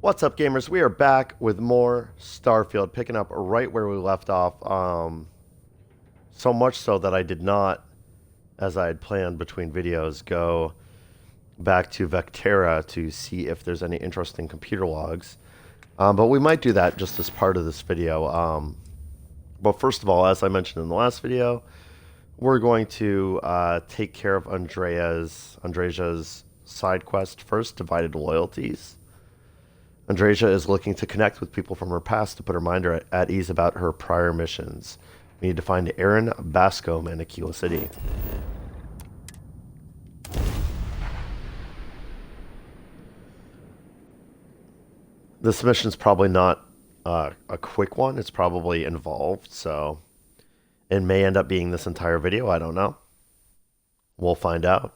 What's up, gamers? We are back with more Starfield, picking up right where we left off. So much so that I did not, as I had planned between videos, go back to Vectera to see if there's any interesting computer logs. But we might do that just as part of this video. But first of all, as I mentioned in the last video, we're going to take care of Andreja's side quest first, Divided Loyalties. Andreja is looking to connect with people from her past to put her mind at ease about her prior missions. We need to find Aaron Bascom in Aquila City. This mission's probably not a quick one. It's probably involved, so it may end up being this entire video. I don't know. We'll find out.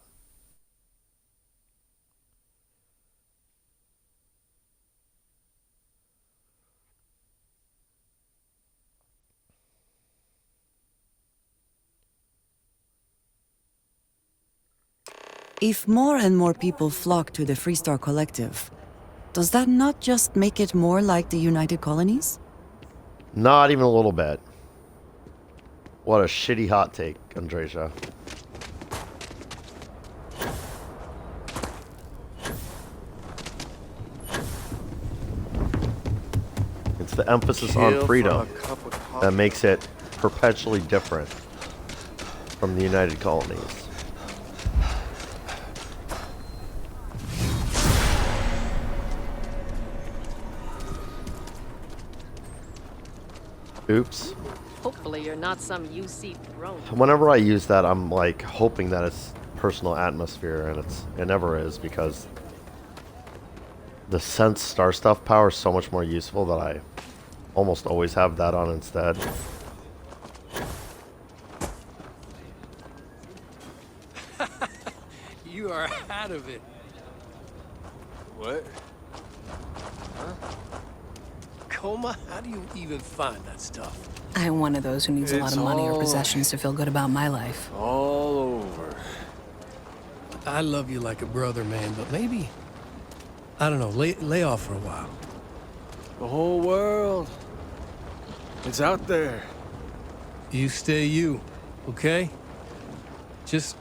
If more and more people flock to the Freestar Collective, does that not just make it more like the United Colonies? Not even a little bit. What a shitty hot take, Andreja. It's the emphasis on freedom that makes it perpetually different from the United Colonies. Oops. Hopefully you're not some UC drone. Whenever I use that, I'm like hoping that it's personal atmosphere, and it never is, because the sense star stuff power is so much more useful that I almost always have that on instead. You are out of it. What? Huh? Coma? How do you even find that stuff? I'm one of those who needs a lot of money or possessions to feel good about my life. All over. I love you like a brother, man, but maybe, I don't know, lay off for a while. The whole world. It's out there. You stay you, okay? Just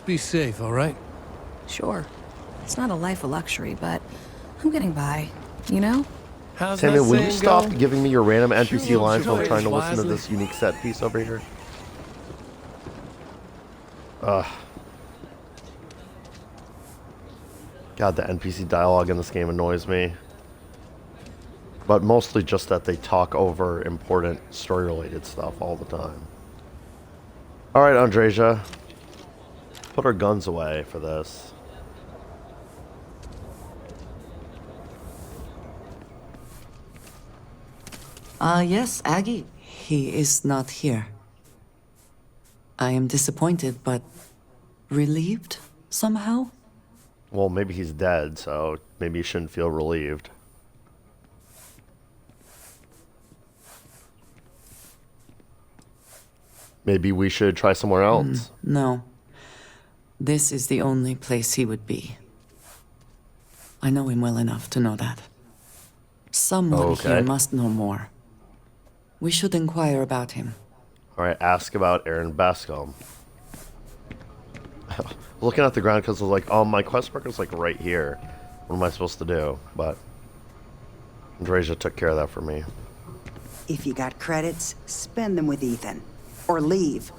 be safe, all right? Sure. It's not a life of luxury, but I'm getting by, you know? How's Samuel, that will you saying stop go? giving me your random NPC Sure, lines while I'm choice trying to listen to wisely. this unique set piece over here? Ugh. God, the NPC dialogue in this game annoys me. But mostly just that they talk over important story-related stuff all the time. Alright, Andreja. Put our guns away for this. Yes, Aggie. He is not here. I am disappointed, but relieved somehow? Well, maybe he's dead, so maybe you shouldn't feel relieved. Maybe we should try somewhere else. No. This is the only place he would be. I know him well enough to know that. Someone here must know more. We should inquire about him. Alright, ask about Aaron Bascom. Looking at the ground because I was like, oh, my quest marker's like right here. What am I supposed to do? But Andreja took care of that for me. If you got credits, spend them with Ethan. Or leave.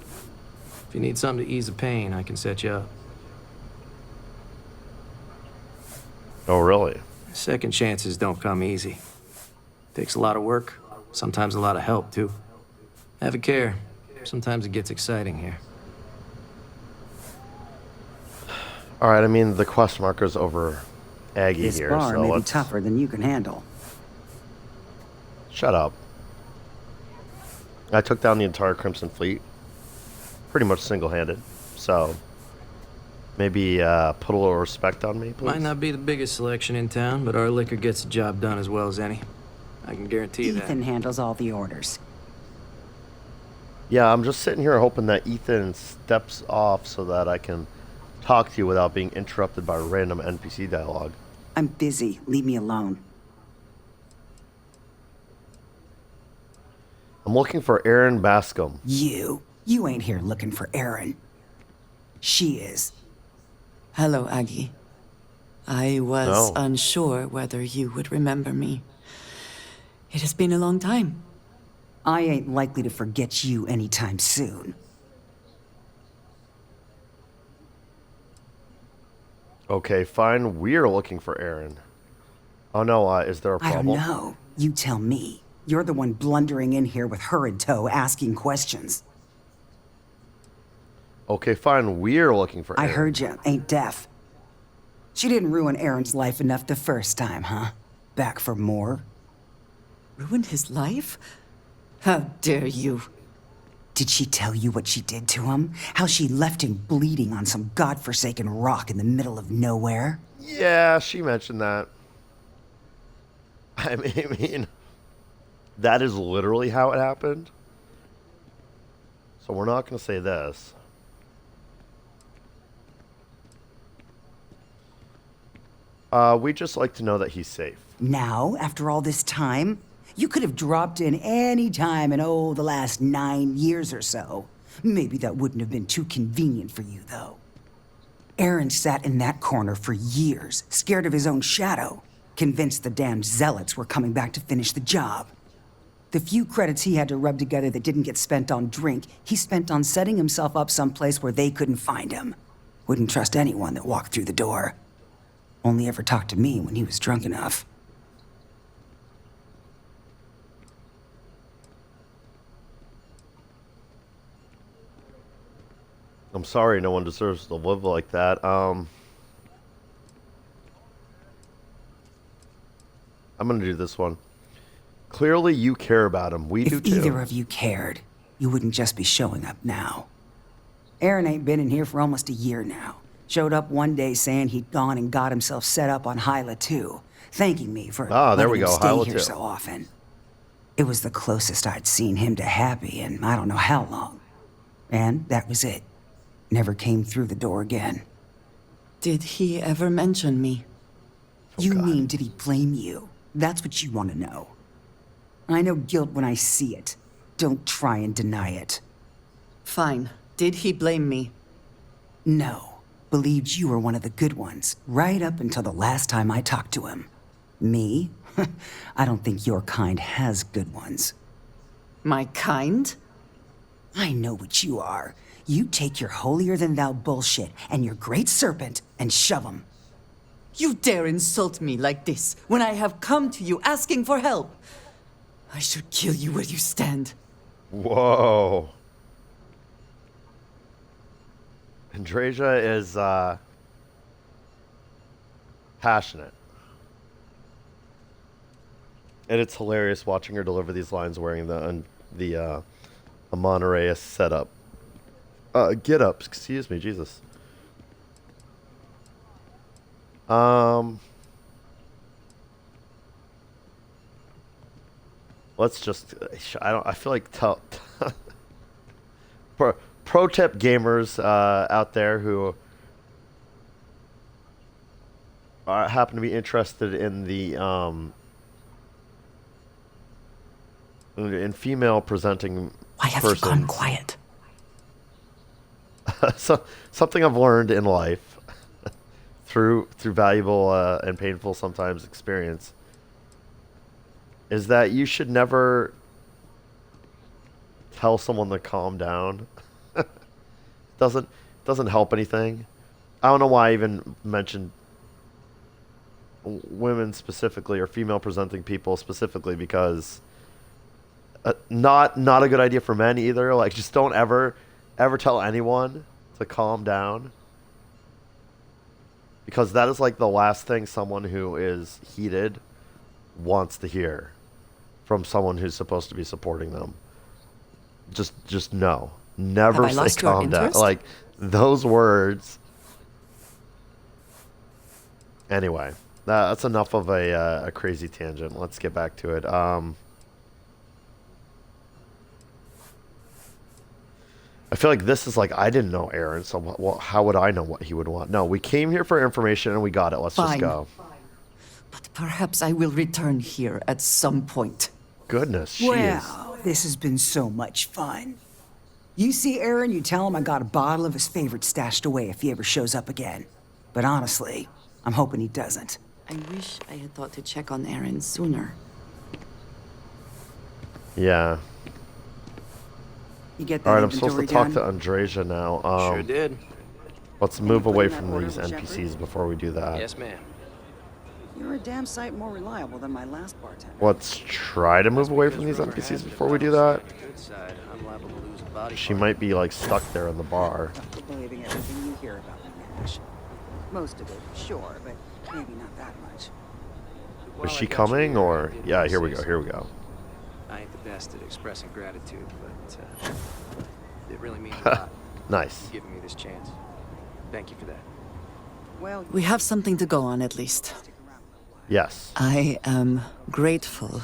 If you need something to ease the pain, I can set you up. Oh, really? Second chances don't come easy. Takes a lot of work, sometimes a lot of help, too. Have a care. Sometimes it gets exciting here. Alright, I mean, the quest marker's over Aggie This here, bar so may be let's... tougher than you can handle. Shut up. I took down the entire Crimson Fleet. Pretty much single-handed. So, maybe put a little respect on me, please? Might not be the biggest selection in town, but our liquor gets the job done as well as any. I can guarantee you that. Ethan handles all the orders. Yeah, I'm just sitting here hoping that Ethan steps off so that I can talk to you without being interrupted by random NPC dialogue. I'm busy. Leave me alone. I'm looking for Aaron Bascom. You ain't here looking for Erin. She is. Hello, Aggie. I was No. unsure whether you would remember me. It has been a long time. I ain't likely to forget you anytime soon. Okay, fine. We're looking for Aaron. Oh no, is there a I problem? don't know. You tell me. You're the one blundering in here with her in tow, asking questions. Okay, fine. We're looking for I Aaron. heard you. Ain't deaf. She didn't ruin Aaron's life enough the first time, huh? Back for more? Ruined his life? How dare you? Did she tell you what she did to him? How she left him bleeding on some godforsaken rock in the middle of nowhere? Yeah, she mentioned that. I mean, that is literally how it happened. So we're not going to say this. We'd just like to know that he's safe. Now, after all this time? You could have dropped in any time in, the last 9 years or so. Maybe that wouldn't have been too convenient for you, though. Aaron sat in that corner for years, scared of his own shadow, convinced the damned zealots were coming back to finish the job. The few credits he had to rub together that didn't get spent on drink, he spent on setting himself up someplace where they couldn't find him. Wouldn't trust anyone that walked through the door. Only ever talked to me when he was drunk enough. I'm sorry, no one deserves to live like that. I'm going to do this one. Clearly you care about him. We do too. If either of you cared, you wouldn't just be showing up now. Aaron ain't been in here for almost a year now. Showed up one day saying he'd gone and got himself set up on Hyla 2, thanking me for there we letting him go, stay Hyla here 2. so often. It was the closest I'd seen him to happy in I don't know how long. And that was it. Never came through the door again. Did he ever mention me? You God. mean, did he blame you? That's what you want to know. I know guilt when I see it. Don't try and deny it. Fine. Did he blame me? No. Believed you were one of the good ones, right up until the last time I talked to him. Me? I don't think your kind has good ones. My kind? I know what you are. You take your holier-than-thou bullshit and your great serpent and shove 'em. You dare insult me like this when I have come to you asking for help. I should kill you where you stand. Whoa. Andreja is passionate. And it's hilarious watching her deliver these lines wearing the Monterey setup. Get up, excuse me, Jesus. Let's just I feel like pro tip gamers out there who happen to be interested in the in female presenting Why have persons. you gone quiet? So, something I've learned in life through valuable and painful sometimes experience is that you should never tell someone to calm down. doesn't help anything. I don't know why I even mentioned women specifically or female presenting people specifically, because not a good idea for men either. Like, just don't ever tell anyone to calm down, because that is like the last thing someone who is heated wants to hear from someone who's supposed to be supporting them. Just no. Never Have I say lost your calm down. interest? Like, those words. Anyway, that's enough of a crazy tangent. Let's get back to it. I feel like this is like, I didn't know Aaron, so how would I know what he would want? No, we came here for information and we got it. Let's just Fine. go. Perhaps I will return here at some point. Goodness, she is. Well, this has been so much fun. You see Aaron, you tell him I got a bottle of his favorite stashed away if he ever shows up again. But honestly, I'm hoping he doesn't. I wish I had thought to check on Aaron sooner. You Yeah. get that All right, I'm supposed to inventory talk done? to Andreja now. Sure did. Let's move away from these NPCs before we do that. Yes, ma'am. You're a damn sight more reliable than my last bartender. Let's try to move away from these NPCs before we do that. Good side, I'm liable to lose a body She part. might be like stuck there in the bar. After believing everything you hear about me, Nash. Most of it, sure, but maybe not that much. While Is I she got you coming here, or? I did Yeah, wanna here we say go. Here we something. go. I ain't the best at expressing gratitude, but it really means a lot. Nice. You giving me this chance. Thank you for that. Well, We have something to go on, at least. stick around a little while. Yes. I am grateful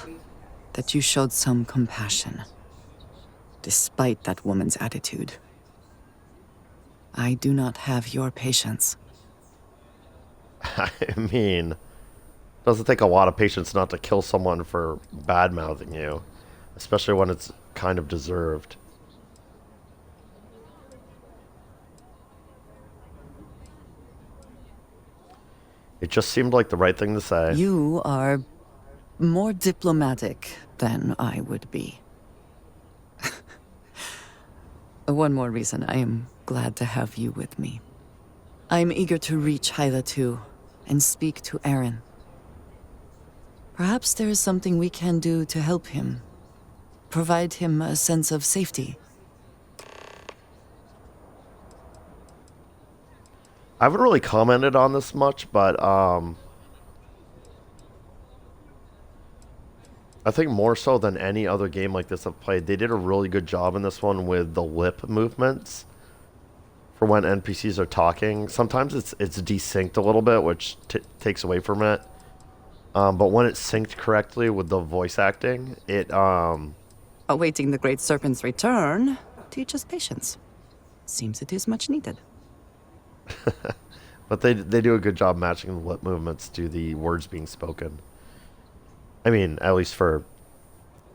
that you showed some compassion, despite that woman's attitude. I do not have your patience. I mean, doesn't take a lot of patience not to kill someone for bad-mouthing you, especially when it's kind of deserved. It just seemed like the right thing to say. You are more diplomatic than I would be. One more reason I am glad to have you with me. I'm eager to reach Hyla too, and speak to Aaron. Perhaps there is something we can do to help him. Provide him a sense of safety. I haven't really commented on this much, but I think more so than any other game like this I've played, they did a really good job in this one with the lip movements for when NPCs are talking. Sometimes it's desynced a little bit, which takes away from it. But when it's synced correctly with the voice acting, it Awaiting the Great Serpent's return teaches patience. Seems it is much needed. but they do a good job matching the lip movements to the words being spoken. I mean, at least for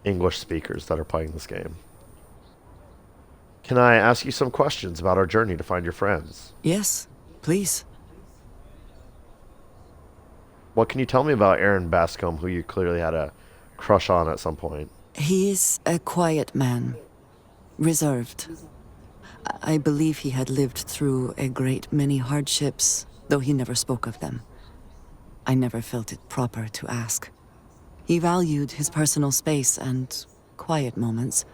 English speakers that are playing this game. Can I ask you some questions about our journey to find your friends? Yes, please. What can you tell me about Aaron Bascom, who you clearly had a crush on at some point? He is a quiet man, reserved. I believe he had lived through a great many hardships, though he never spoke of them. I never felt it proper to ask. He valued his personal space and quiet moments.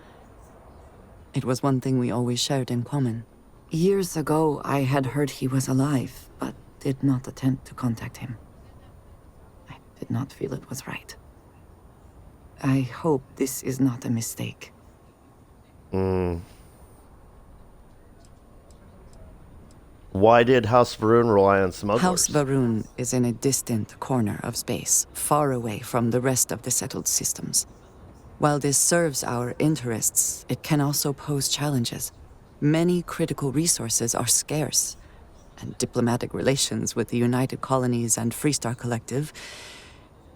It was one thing we always shared in common. Years ago, I had heard he was alive, but did not attempt to contact him. I did not feel it was right. I hope this is not a mistake. Why did House Varun rely on smugglers? House Varun is in a distant corner of space, far away from the rest of the settled systems. While this serves our interests, it can also pose challenges. Many critical resources are scarce, and diplomatic relations with the United Colonies and Freestar Collective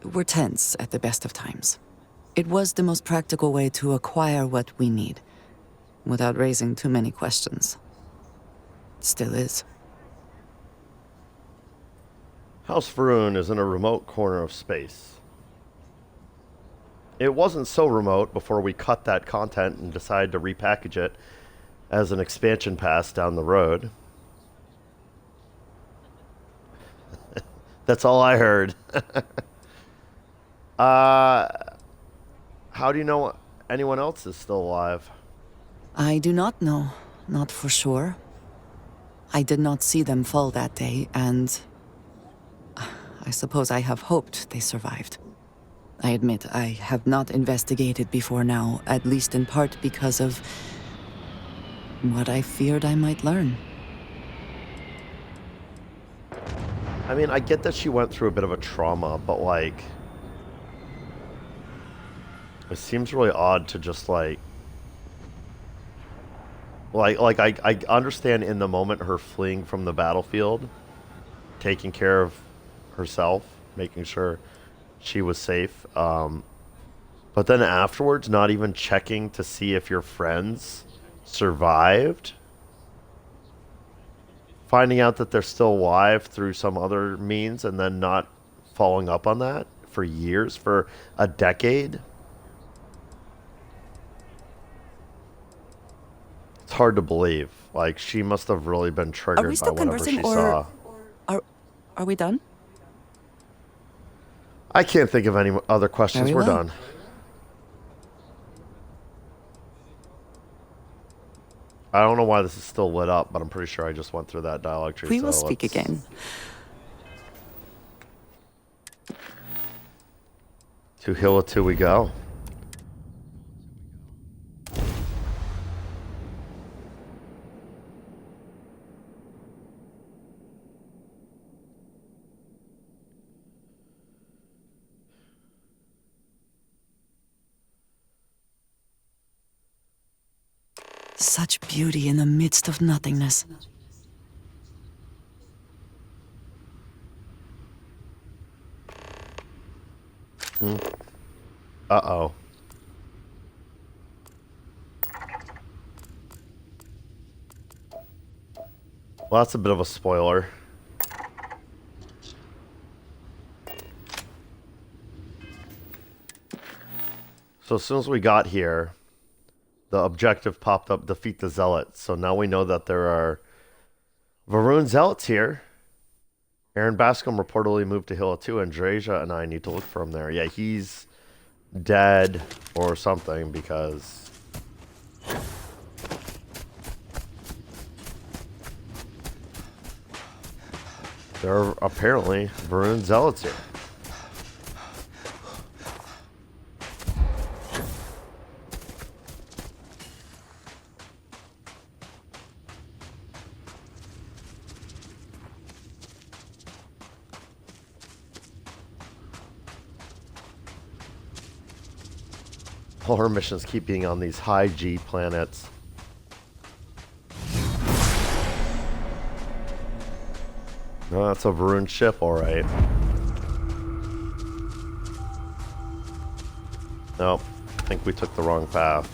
were tense at the best of times. It was the most practical way to acquire what we need, without raising too many questions. Still is. House Varun is in a remote corner of space. It wasn't so remote before we cut that content and decided to repackage it as an expansion pass down the road. That's all I heard. How do you know anyone else is still alive? I do not know, not for sure. I did not see them fall that day, and I suppose I have hoped they survived. I admit I have not investigated before now, at least in part because of what I feared I might learn. I mean, I get that she went through a bit of a trauma, but like, it seems really odd to just I understand in the moment her fleeing from the battlefield, taking care of herself, making sure she was safe. But then afterwards, not even checking to see if your friends survived. Finding out that they're still alive through some other means and then not following up on that for years, for a decade. It's hard to believe. Like, she must have really been triggered by whatever she saw. Are we done? I can't think of any other questions. Very We're well. done. I don't know why this is still lit up, but I'm pretty sure I just went through that dialogue tree. We will speak again. To Hilla 2 we go. Such beauty in the midst of nothingness. Uh-oh. Well, that's a bit of a spoiler. So as soon as we got here, the objective popped up, defeat the Zealots. So now we know that there are Varun Zealots here. Aaron Bascom reportedly moved to Hilla 2, and Andreja and I need to look for him there. Yeah, he's dead or something because... there are apparently Varun Zealots here. All her missions keep being on these high G planets. No, that's a Varun ship, alright. Nope, I think we took the wrong path.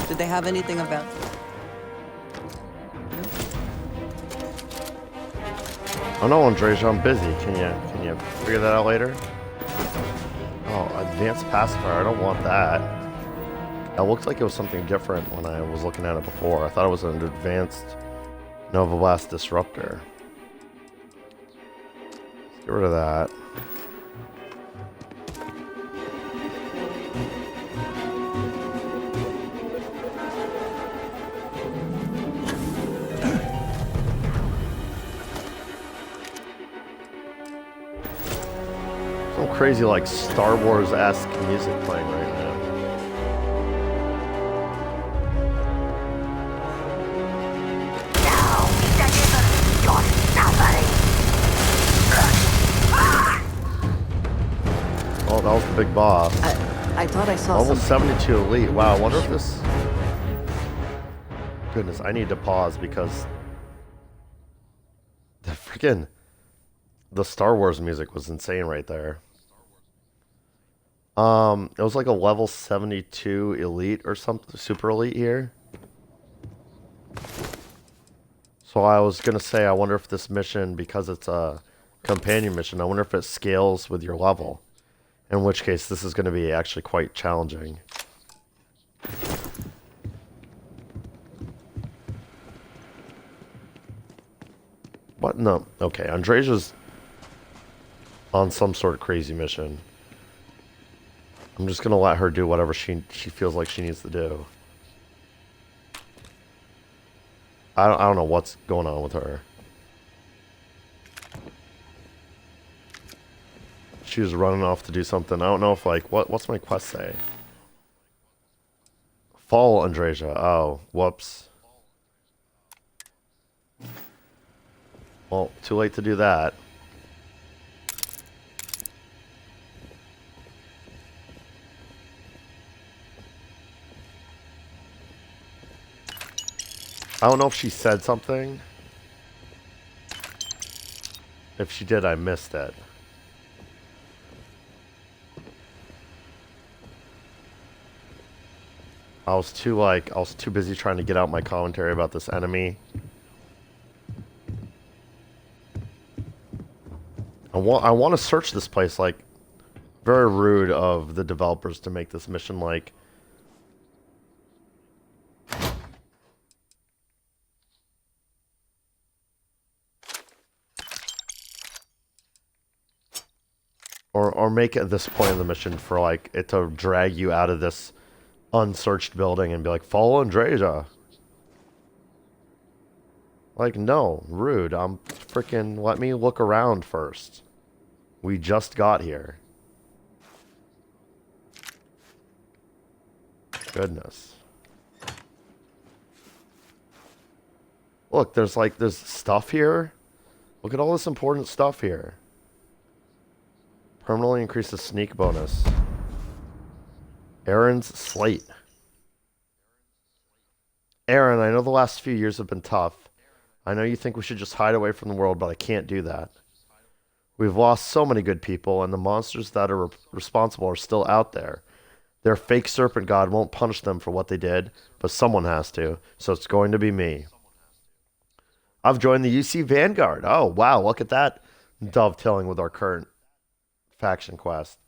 Did they have anything about... Oh no, Andreja, I'm busy. Can you figure that out later? Oh, advanced pacifier. I don't want that. That looked like it was something different when I was looking at it before. I thought it was an advanced Nova Blast disruptor. Let's get rid of that. Some crazy like Star Wars-esque music playing right now. Oh, that was the big boss. I thought I saw Almost something. 72 elite. Wow, I wonder if this... Goodness, I need to pause because... the freaking... the Star Wars music was insane right there. It was like a level 72 elite or something, super elite here. So I was gonna say, I wonder if this mission, because it's a companion mission, I wonder if it scales with your level. In which case, this is gonna be actually quite challenging. What? No. Okay, Andreja's on some sort of crazy mission. I'm just gonna let her do whatever she feels like she needs to do. I don't know what's going on with her. She was running off to do something. I don't know if like what's my quest say? Follow Andreja. Oh, whoops. Well, too late to do that. I don't know if she said something. If she did, I missed it. I was too busy trying to get out my commentary about this enemy. I want to search this place. Like, very rude of the developers to make this mission like or make it at this point in the mission for like it to drag you out of this unsearched building and be like, follow Andreja. Like, no, rude. I'm freaking, let me look around first. We just got here. Goodness. Look, there's stuff here. Look at all this important stuff here. Permanently increase the sneak bonus. Aaron's slate. Aaron, I know the last few years have been tough. I know you think we should just hide away from the world, but I can't do that. We've lost so many good people, and the monsters that are responsible are still out there. Their fake serpent god won't punish them for what they did, but someone has to, so it's going to be me. I've joined the UC Vanguard. Oh, wow, look at that dovetailing with our current faction quest.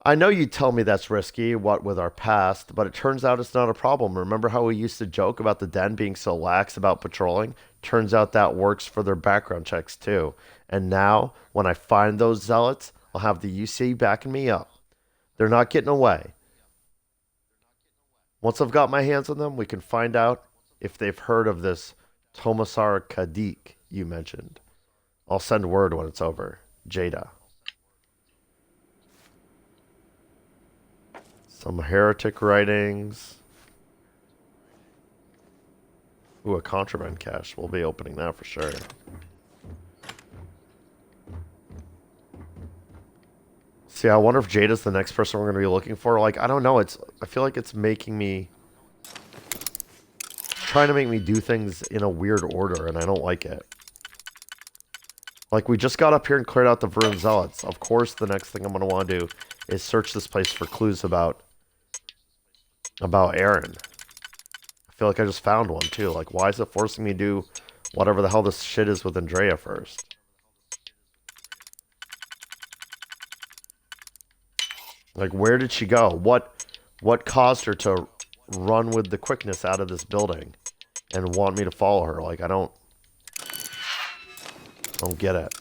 I know you'd tell me that's risky, what with our past, but it turns out it's not a problem. Remember how we used to joke about the Den being so lax about patrolling? Turns out that works for their background checks too. And now, when I find those zealots, I'll have the UC backing me up. They're not getting away. Once I've got my hands on them, we can find out if they've heard of this Tomasar Kadik you mentioned. I'll send word when it's over. Jada. Some heretic writings. Ooh, a contraband cache. We'll be opening that for sure. See, I wonder if Jada's the next person we're going to be looking for. Like, I don't know. I feel like it's making me... trying to make me do things in a weird order, and I don't like it. Like, we just got up here and cleared out the Vroom Zealots. Of course, the next thing I'm going to want to do is search this place for clues about Aaron. I feel like I just found one, too. Like, why is it forcing me to do whatever the hell this shit is with Andreja first? Like, where did she go? What caused her to run with the quickness out of this building and want me to follow her? Like, I don't get it.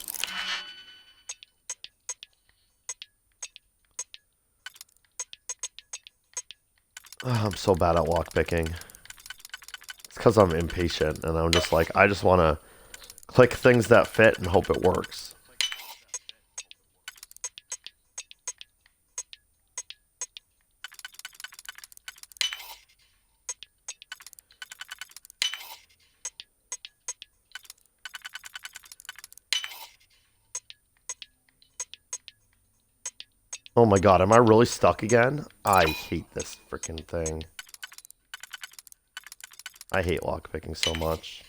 I'm so bad at lockpicking. It's because I'm impatient and I'm just like, I just want to click things that fit and hope it works. Oh my god, am I really stuck again? I hate this freaking thing. I hate lockpicking so much.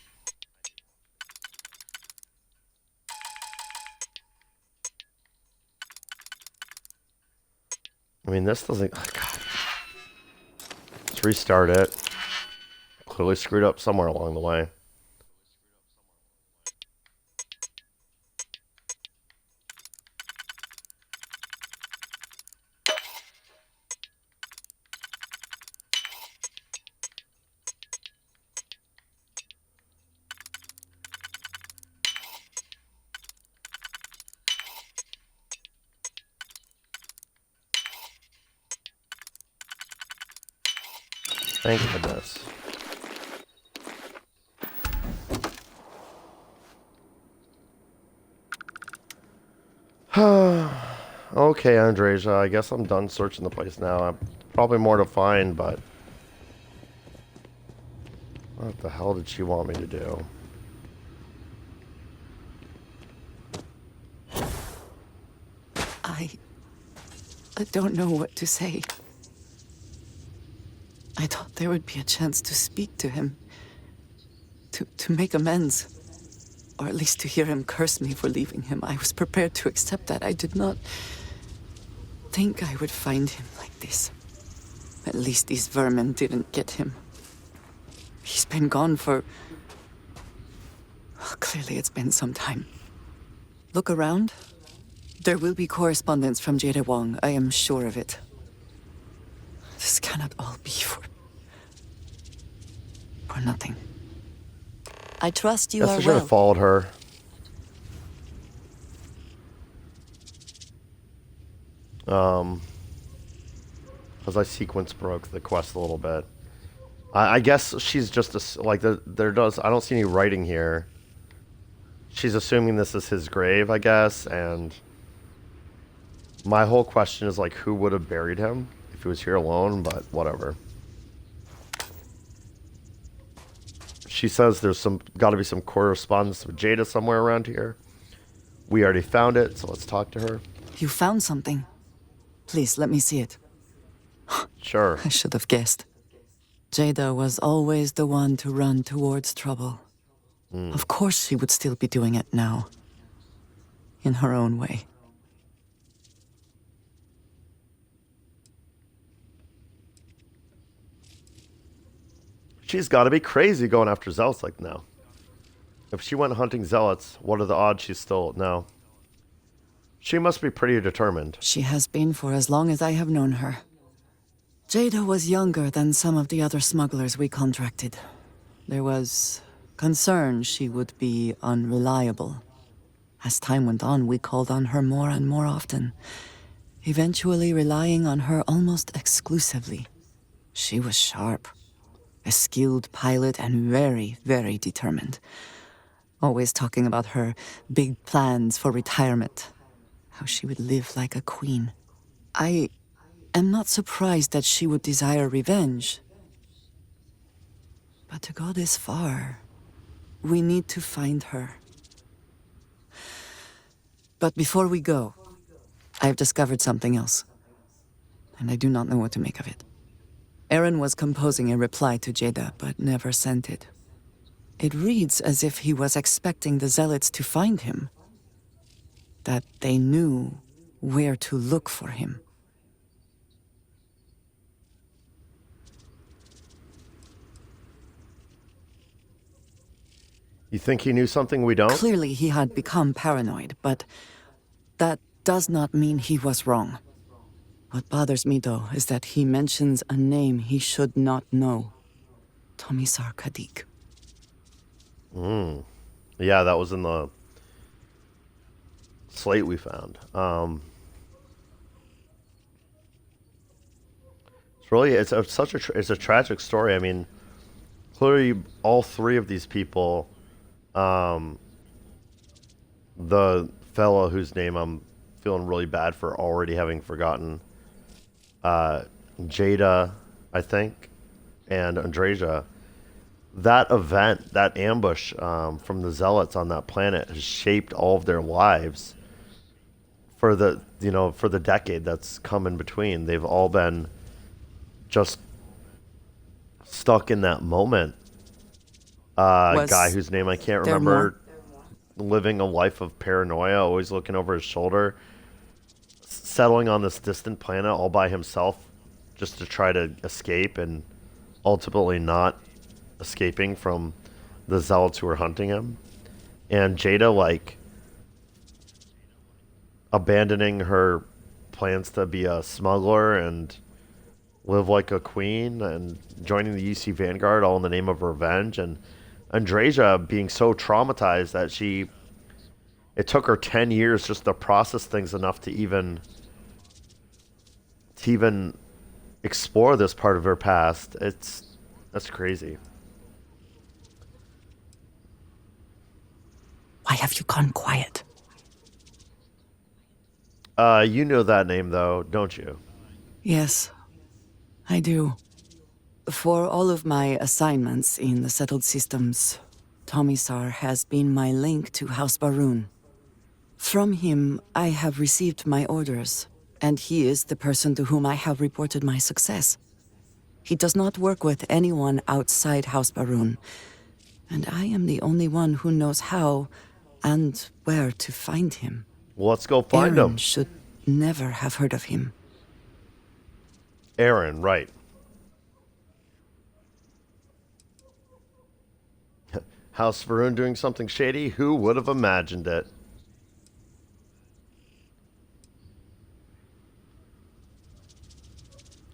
I mean, this doesn't... Oh, God. Let's restart it. Clearly screwed up somewhere along the way. Thank goodness. Okay, Andreja, I guess I'm done searching the place now. Probably more to find, but... What the hell did she want me to do? I don't know what to say. I thought there would be a chance to speak to him. To make amends. Or at least to hear him curse me for leaving him. I was prepared to accept that. I did not think I would find him like this. At least these vermin didn't get him. He's been gone for... Well, clearly it's been some time. Look around. There will be correspondence from Jada Wong. I am sure of it. This cannot all be for nothing. I trust you Guess are I should well. have followed her. Because I sequence broke the quest a little bit. I guess she's just like there does. I don't see any writing here. She's assuming this is his grave, I guess, and my whole question is like, who would have buried him if he was here alone? But whatever. She says there's got to be some correspondence with Jada somewhere around here. We already found it, so let's talk to her. You found something. Please, let me see it. Sure. I should have guessed. Jada was always the one to run towards trouble. Of course she would still be doing it now. In her own way. She's got to be crazy going after zealots like now. If she went hunting zealots, what are the odds she's still... No. She must be pretty determined. She has been for as long as I have known her. Jada was younger than some of the other smugglers we contracted. There was concern she would be unreliable. As time went on, we called on her more and more often, eventually relying on her almost exclusively. She was sharp, a skilled pilot and very, very determined. Always talking about her big plans for retirement, how she would live like a queen. I am not surprised that she would desire revenge. But to go this far, we need to find her. But before we go, I have discovered something else. And I do not know what to make of it. Aaron was composing a reply to Jada, but never sent it. It reads as if he was expecting the zealots to find him. That they knew where to look for him. You think he knew something we don't? Clearly he had become paranoid, but that does not mean he was wrong. What bothers me, though, is that he mentions a name he should not know. Tomisar Kadik. Yeah, that was in the slate we found. It's really, it's a tragic story. I mean, clearly all three of these people, the fellow whose name I'm feeling really bad for already having forgotten, Jada, I think, and Andreja. That event, that ambush from the zealots on that planet has shaped all of their lives for the decade that's come in between. They've all been just stuck in that moment. Guy whose name I can't remember, living a life of paranoia, always looking over his shoulder. settling on this distant planet all by himself just to try to escape and ultimately not escaping from the zealots who were hunting him. And Jada, like, abandoning her plans to be a smuggler and live like a queen and joining the UC Vanguard all in the name of revenge. And Andreja being so traumatized that it took her 10 years just to process things enough to even explore this part of her past. That's crazy. Why have you gone quiet? You know that name though, don't you? Yes, I do. For all of my assignments in the settled systems, Tomisar has been my link to House Baroon. From him, I have received my orders, and he is the person to whom I have reported my success. He does not work with anyone outside House Baroon, and I am the only one who knows how and where to find him. Well, let's go find Aaron him. should never have heard of him. Aaron, right. House Varun doing something shady? Who would have imagined it?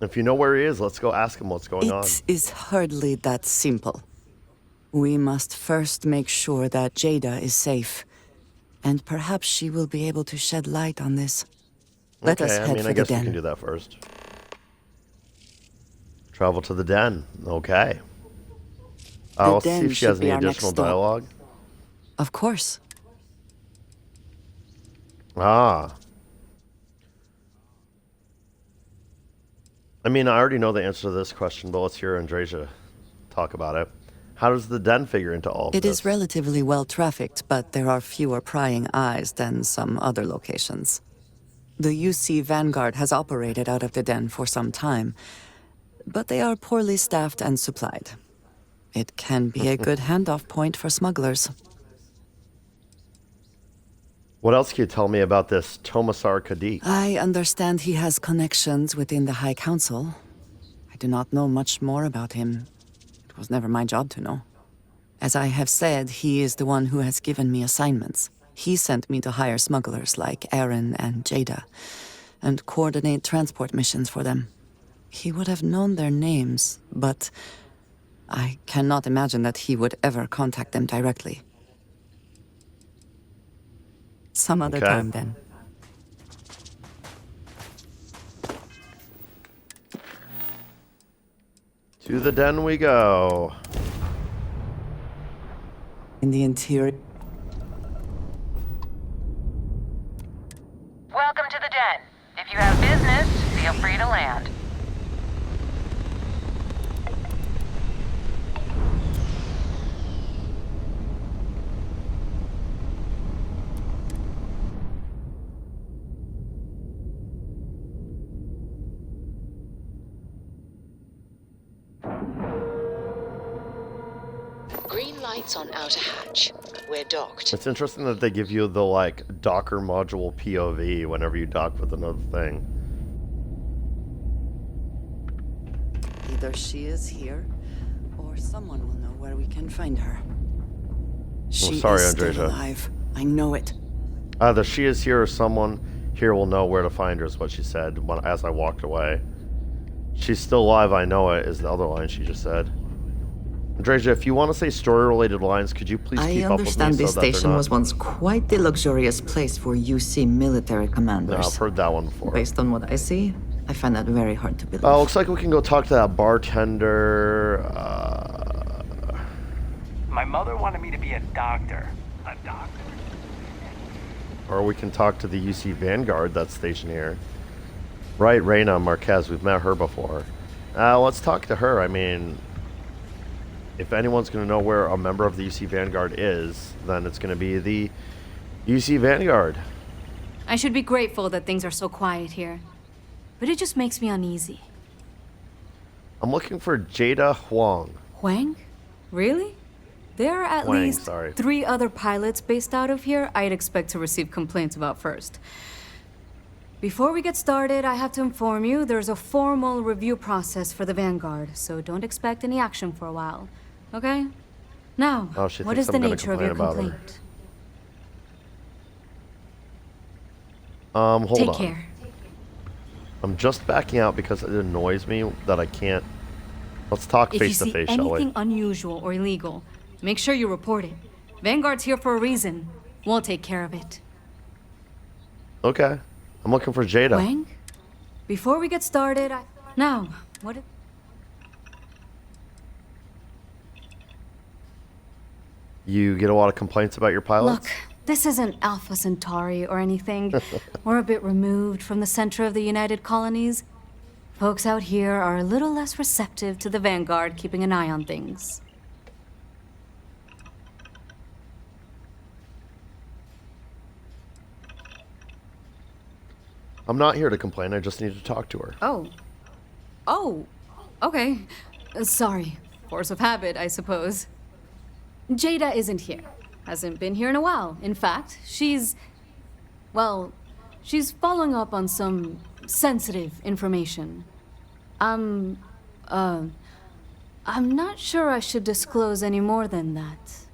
If you know where he is, let's go ask him what's going on. It is hardly that simple. We must first make sure that Jada is safe, and perhaps she will be able to shed light on this. Let us head for I the guess we den. can do that first. Travel to the den. Okay. I'll see den if she should has be any our next additional stop. dialogue. Of course. Ah. I mean, I already know the answer to this question, but let's hear Andreja talk about it. How does the den figure into all of It this? is relatively well trafficked, but there are fewer prying eyes than some other locations. The UC Vanguard has operated out of the den for some time, but they are poorly staffed and supplied. It can be a good handoff point for smugglers. What else can you tell me about this Tomasar Kadik? I understand he has connections within the High Council. I do not know much more about him. It was never my job to know. As I have said, he is the one who has given me assignments. He sent me to hire smugglers like Aaron and Jada, and coordinate transport missions for them. He would have known their names, but I cannot imagine that he would ever contact them directly. Some other Okay. time, then. To the den we go. In the interior... Welcome to the den. If you have business, feel free to land. Green lights on outer hatch. We're docked. It's interesting that they give you the, like, Docker module POV whenever you dock with another thing. Either she is here, or someone will know where we can find her. She sorry, is still Andreja. alive. I know it. Either she is here or someone here will know where to find her, is what she said as I walked away. She's still alive, I know it, is the other line she just said. Andreja, if you want to say story-related lines, could you please keep up with me so that I understand this they're station not... was once quite the luxurious place for UC military commanders. No, I've heard that one before. Based on what I see, I find that very hard to believe. Looks like we can go talk to that bartender. My mother wanted me to be a doctor. A doctor? Or we can talk to the UC Vanguard that's stationed here. Right, Reyna Marquez. We've met her before. Let's talk to her. I mean, if anyone's going to know where a member of the UC Vanguard is, then it's going to be the UC Vanguard. I should be grateful that things are so quiet here, but it just makes me uneasy. I'm looking for Jada Huang. Huang? Really? There are at Huang, least sorry. 3 other pilots based out of here I'd expect to receive complaints about first. Before we get started, I have to inform you there's a formal review process for the Vanguard, so don't expect any action for a while. Okay? Now, what is the nature of your complaint? Hold on. Take care. I'm just backing out because it annoys me that I can't. Let's talk face to face, shall we? If you see anything unusual or illegal, make sure you report it. Vanguard's here for a reason. We'll take care of it. Okay. I'm looking for Jada. Wang? Before we get started, Now, what... You get a lot of complaints about your pilots? Look, this isn't Alpha Centauri or anything. We're a bit removed from the center of the United Colonies. Folks out here are a little less receptive to the Vanguard keeping an eye on things. I'm not here to complain, I just need to talk to her. Oh, okay. Sorry. Force of habit, I suppose. Jada isn't here. Hasn't been here in a while. In fact, she's following up on some sensitive information. I'm not sure I should disclose any more than that.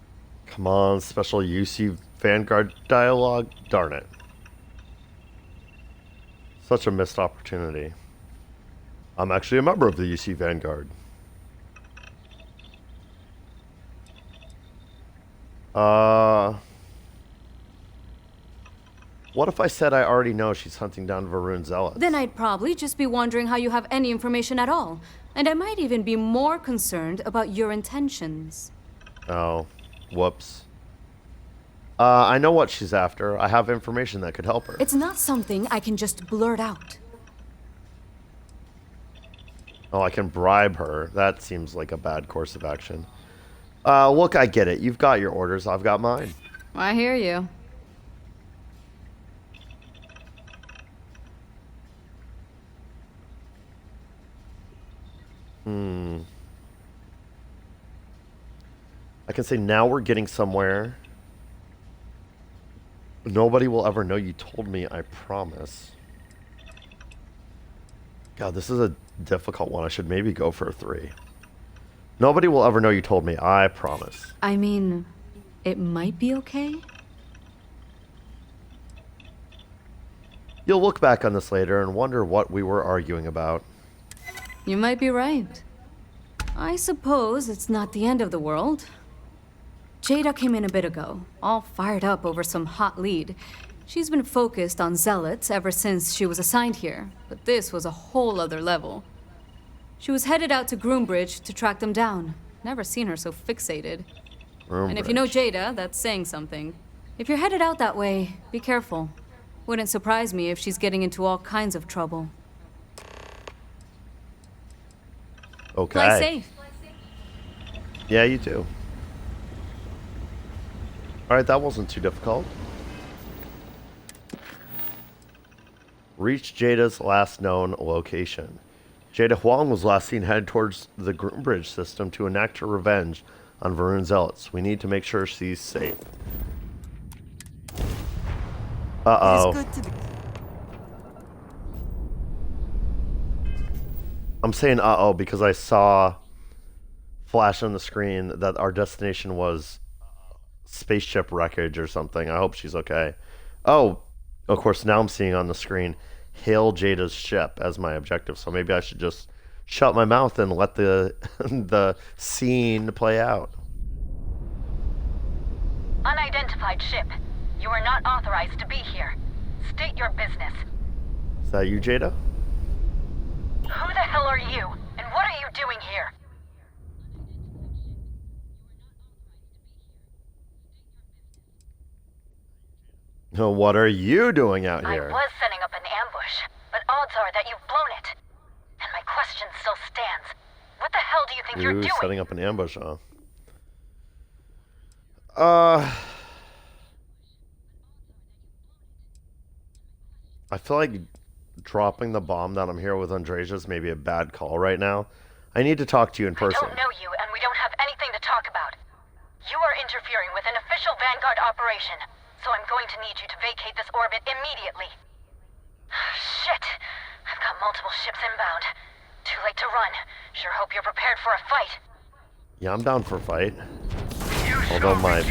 Come on, special UC Vanguard dialogue? Darn it. Such a missed opportunity. I'm actually a member of the UC Vanguard. What if I said I already know she's hunting down Varun Zealots? Then I'd probably just be wondering how you have any information at all. And I might even be more concerned about your intentions. Oh, whoops. I know what she's after. I have information that could help her. It's not something I can just blurt out. Oh, I can bribe her. That seems like a bad course of action. Look, I get it. You've got your orders. I've got mine. I hear you. I can say now we're getting somewhere. Nobody will ever know you told me, I promise. God, this is a difficult one. I should maybe go for a 3. Nobody will ever know you told me, I promise. I mean, it might be okay. You'll look back on this later and wonder what we were arguing about. You might be right. I suppose it's not the end of the world. Jada came in a bit ago, all fired up over some hot lead. She's been focused on zealots ever since she was assigned here, but this was a whole other level. She was headed out to Groombridge to track them down. Never seen her so fixated. And if you know Jada, that's saying something. If you're headed out that way, be careful. Wouldn't surprise me if she's getting into all kinds of trouble. Okay. Fly safe. Yeah, you too. Alright, that wasn't too difficult. Reach Jada's last known location. Jada Huang was last seen headed towards the Groombridge system to enact her revenge on Varun Zealots. We need to make sure she's safe. Uh-oh. I'm saying uh-oh because I saw flash on the screen that our destination was spaceship wreckage or something. I hope she's okay. Oh, of course, now I'm seeing on the screen hail Jada's ship as my objective, so maybe I should just shut my mouth and let the the scene play out. Unidentified ship. You are not authorized to be here. State your business. Is that you, Jada? Who the hell are you? And what are you doing here? What are you doing out here? I was setting up an ambush, but odds are that you've blown it. And my question still stands. What the hell do you think you're doing? Setting up an ambush, huh? I feel like dropping the bomb that I'm here with Andreja is maybe a bad call right now. I need to talk to you in person. I don't know you, and we don't have anything to talk about. You are interfering with an official Vanguard operation, so I'm going to need you to vacate this orbit immediately. Shit! I've got multiple ships inbound. Too late to run. Sure hope you're prepared for a fight. Yeah, I'm down for a fight. Although my...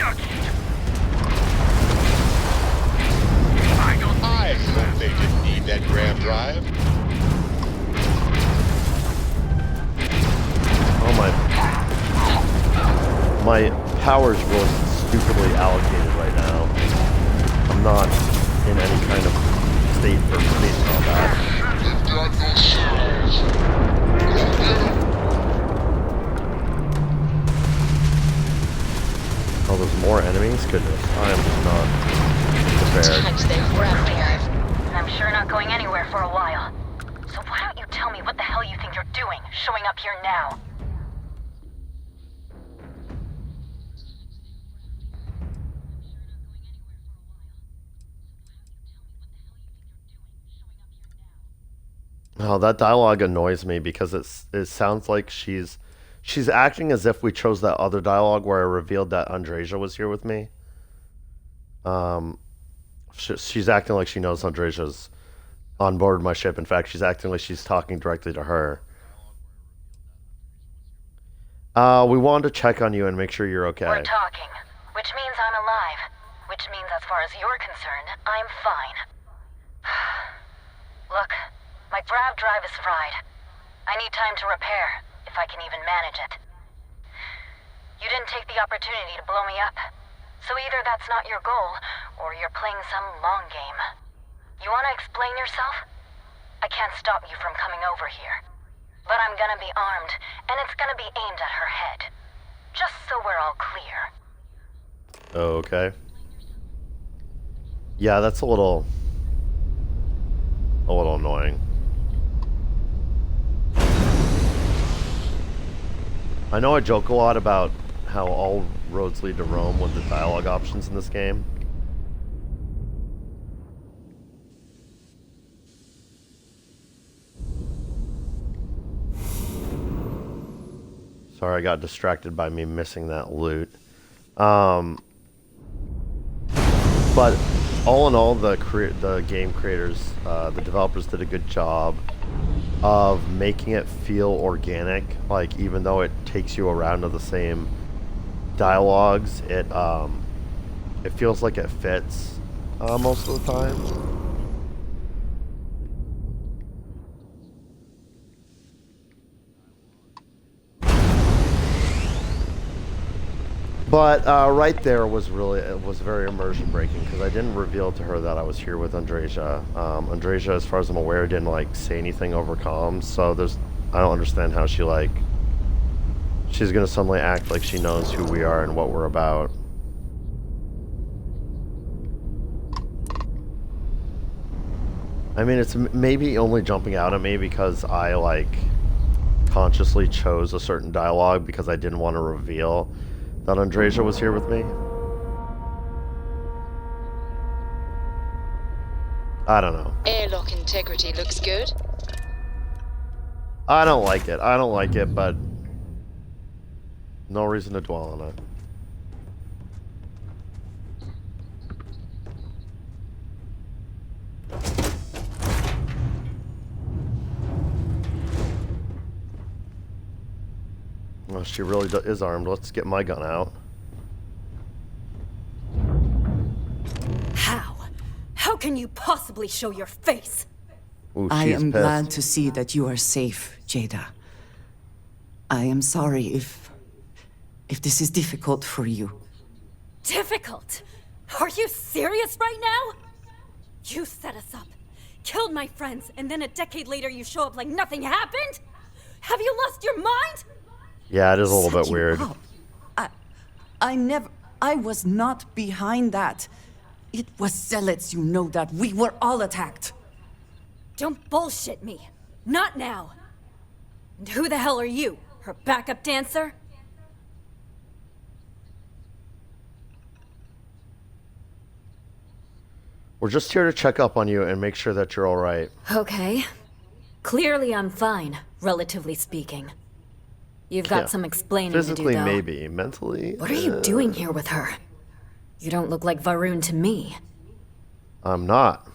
I hope they didn't need that gram drive. Oh my power's really stupidly allocated right now. I'm not in any kind of state for space combat. Oh, there's more enemies? Goodness, I am just not prepared. I'm sure not going anywhere for a while. So why don't you tell me what the hell you think you're doing, showing up here now? Oh, that dialogue annoys me because it sounds like she's acting as if we chose that other dialogue where I revealed that Andreja was here with me. She's acting like she knows Andreja's on board my ship. In fact, she's acting like she's talking directly to her. We wanted to check on you and make sure you're okay. We're talking, which means I'm alive. Which means as far as you're concerned, I'm fine. Look, my grav drive is fried. I need time to repair, if I can even manage it. You didn't take the opportunity to blow me up. So either that's not your goal, or you're playing some long game. You want to explain yourself? I can't stop you from coming over here. But I'm gonna be armed, and it's gonna be aimed at her head. Just so we're all clear. Oh, okay. Yeah, that's a little annoying. I know I joke a lot about how all roads lead to Rome with the dialogue options in this game. Sorry, I got distracted by me missing that loot. But all in all, the game creators, the developers did a good job of making it feel organic. Like, even though it takes you around to the same dialogues, it feels like it fits most of the time. But right there was very immersion breaking because I didn't reveal to her that I was here with Andreja. Andreja, as far as I'm aware, didn't like say anything over comms, so I don't understand how she's gonna suddenly act like she knows who we are and what we're about. I mean, it's maybe only jumping out at me because I like consciously chose a certain dialogue because I didn't want to reveal that Andreja was here with me. I don't know. Airlock integrity looks good. I don't like it, but no reason to dwell on it. Well, she really is armed. Let's get my gun out. How can you possibly show your face? Ooh, I am pissed. glad to see that you are safe, Jada. I am sorry if this is difficult for you. Difficult? Are you serious right now? You set us up, killed my friends, and then a decade later you show up like nothing happened? Have you lost your mind? Yeah, it is a little bit weird. I was not behind that. It was zealots, you know that. We were all attacked. Don't bullshit me. Not now. And who the hell are you? Her backup dancer? We're just here to check up on you and make sure that you're alright. Okay. Clearly I'm fine, relatively speaking. You've got some explaining to do, though. Physically, maybe. Mentally? What are you doing here with her? You don't look like Varun to me. I'm not.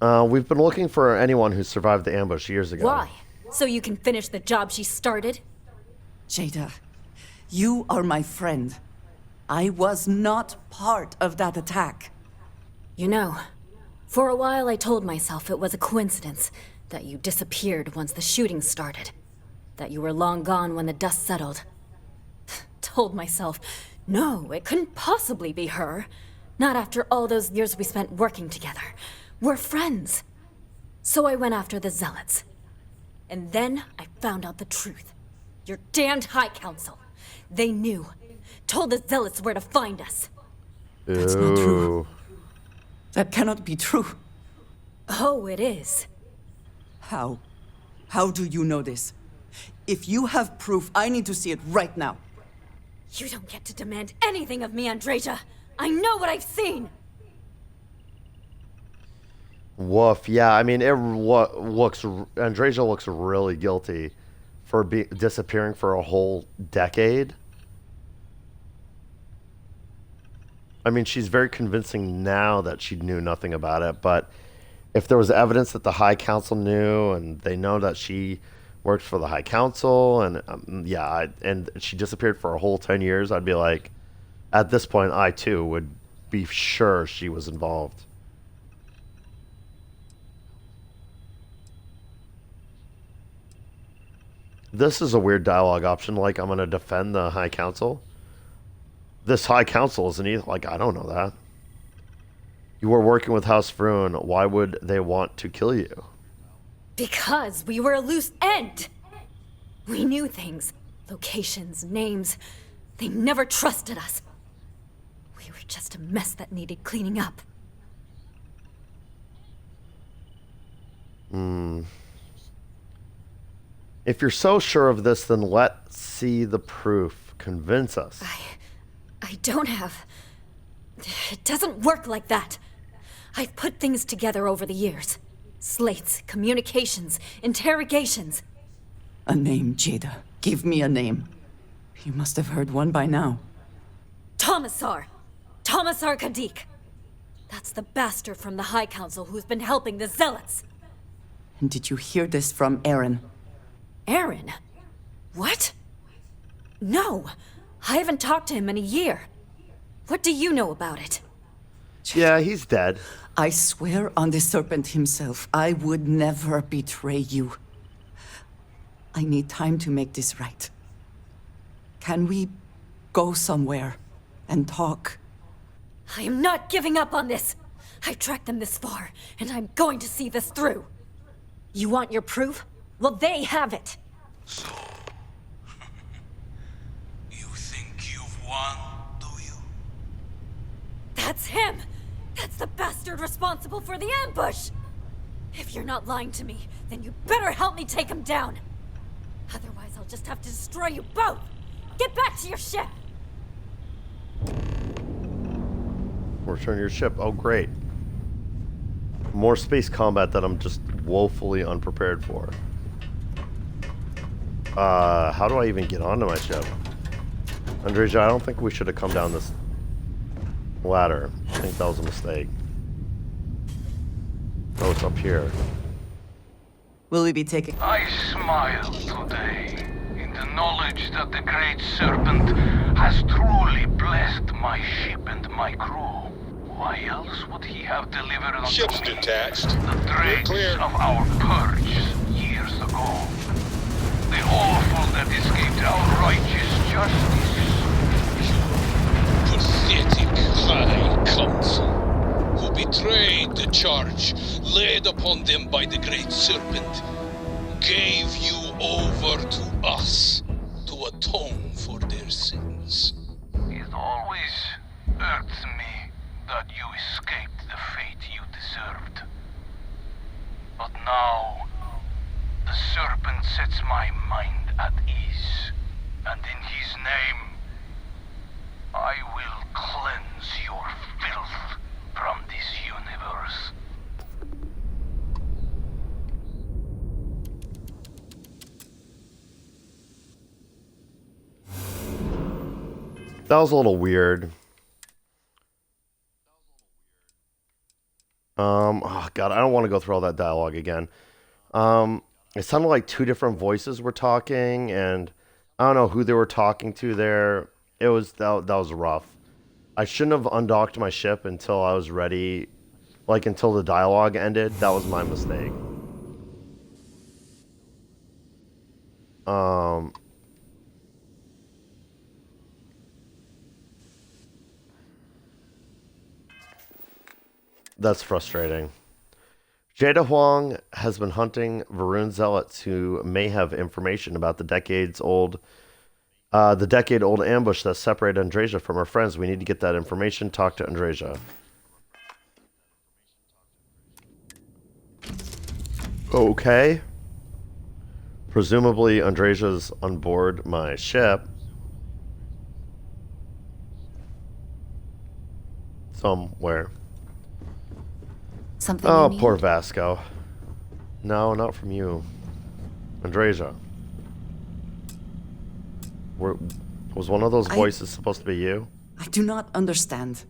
We've been looking for anyone who survived the ambush years ago. Why? So you can finish the job she started? Jada, you are my friend. I was not part of that attack. You know, for a while I told myself it was a coincidence that you disappeared once the shooting started. That you were long gone when the dust settled. Told myself, no, it couldn't possibly be her. Not after all those years we spent working together. We're friends. So I went after the Zealots. And then I found out the truth. Your damned High Council. They knew. Told the Zealots where to find us. That's not true. That cannot be true. Oh, it is. How? How do you know this? If you have proof, I need to see it right now. You don't get to demand anything of me, Andreja. I know what I've seen. Woof. Yeah, I mean, Andreja looks really guilty for disappearing for a whole decade. I mean, she's very convincing now that she knew nothing about it, but if there was evidence that the High Council knew, and they know that she worked for the High Council, and and she disappeared for a whole 10 years, I'd be like, at this point, I too would be sure she was involved. This is a weird dialogue option, like, I'm going to defend the High Council. This High Council isn't either, like, I don't know that. You were working with House Vroon. Why would they want to kill you? Because we were a loose end. We knew things. Locations, names. They never trusted us. We were just a mess that needed cleaning up. If you're so sure of this, then let's see the proof. Convince us. I don't have... It doesn't work like that. I've put things together over the years. Slates, communications, interrogations. A name, Jada. Give me a name. You must have heard one by now. Tomasar Kadik. That's the bastard from the High Council who's been helping the Zealots. And did you hear this from Aaron? Aaron? What? No, I haven't talked to him in a year. What do you know about it? Yeah, he's dead. I swear on the serpent himself, I would never betray you. I need time to make this right. Can we go somewhere and talk? I am not giving up on this. I tracked them this far, and I'm going to see this through. You want your proof? Well, they have it. So, you think you've won, do you? That's him! That's the bastard responsible for the ambush! If you're not lying to me, then you better help me take him down. Otherwise, I'll just have to destroy you both! Get back to your ship! Return your ship. Oh, great. More space combat that I'm just woefully unprepared for. How do I even get onto my ship? Andreja, I don't think we should have come down this ladder. I think that was a mistake. Oh, it's up here. Will we be taking... I smile today in the knowledge that the Great Serpent has truly blessed my ship and my crew. Why else would he have delivered unto Ship's me detached. the dregs of our purge years ago? The awful that escaped our righteous justice. Pathetic High Council, who betrayed the charge laid upon them by the Great Serpent, gave you over to us to atone for their sins. It always irks me that you escaped the fate you deserved. But now, the Serpent sets my mind at ease, and in his name, I will cleanse your filth from this universe. That was a little weird. Oh God, I don't want to go through all that dialogue again. It sounded like two different voices were talking, and I don't know who they were talking to there. It was that was rough. I shouldn't have undocked my ship until I was ready, like until the dialogue ended. That was my mistake. That's frustrating. Jada Huang has been hunting Varun zealots who may have information about the decade-old ambush that separated Andreja from her friends. We need to get that information. Talk to Andreja. Okay. Presumably, Andreja's on board my ship. Somewhere. Something Oh, you need? poor Vasco. No, not from you. Andreja. Was one of those voices supposed to be you? I do not understand.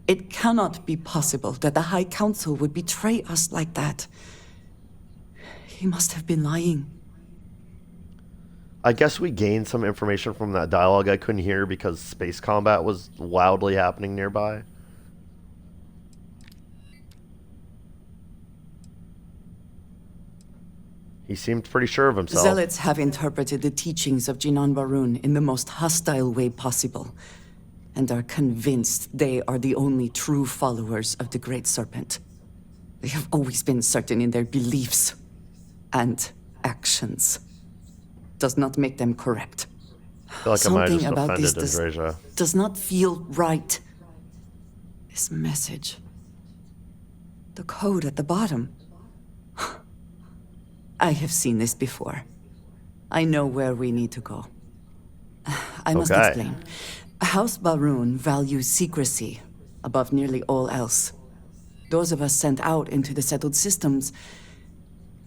It cannot be possible that the High Council would betray us like that. He must have been lying. I guess we gained some information from that dialogue I couldn't hear because space combat was loudly happening nearby. He seemed pretty sure of himself. Zealots have interpreted the teachings of Jinan Varun in the most hostile way possible, and are convinced they are the only true followers of the Great Serpent. They have always been certain in their beliefs and actions. Does not make them correct. I feel like I might have Something just about this offended Andreja. does not feel right. This message. The code at the bottom. I have seen this before. I know where we need to go. I must explain. House Barun values secrecy above nearly all else. Those of us sent out into the settled systems,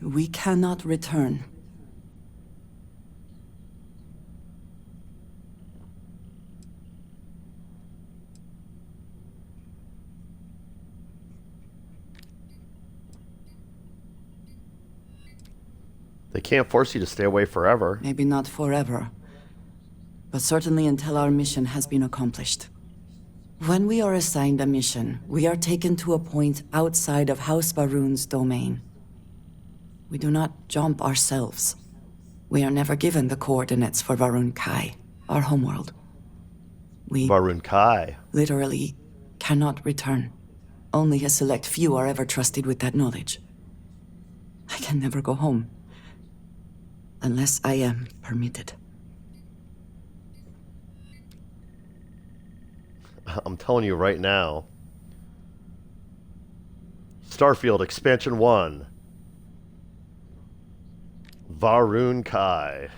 we cannot return. They can't force you to stay away forever. Maybe not forever, but certainly until our mission has been accomplished. When we are assigned a mission, we are taken to a point outside of House Barun's domain. We do not jump ourselves. We are never given the coordinates for Varun Kai, our homeworld. We Varun Kai literally cannot return. Only a select few are ever trusted with that knowledge. I can never go home. Unless I am permitted. I'm telling you right now. Starfield Expansion 1. Varun Kai.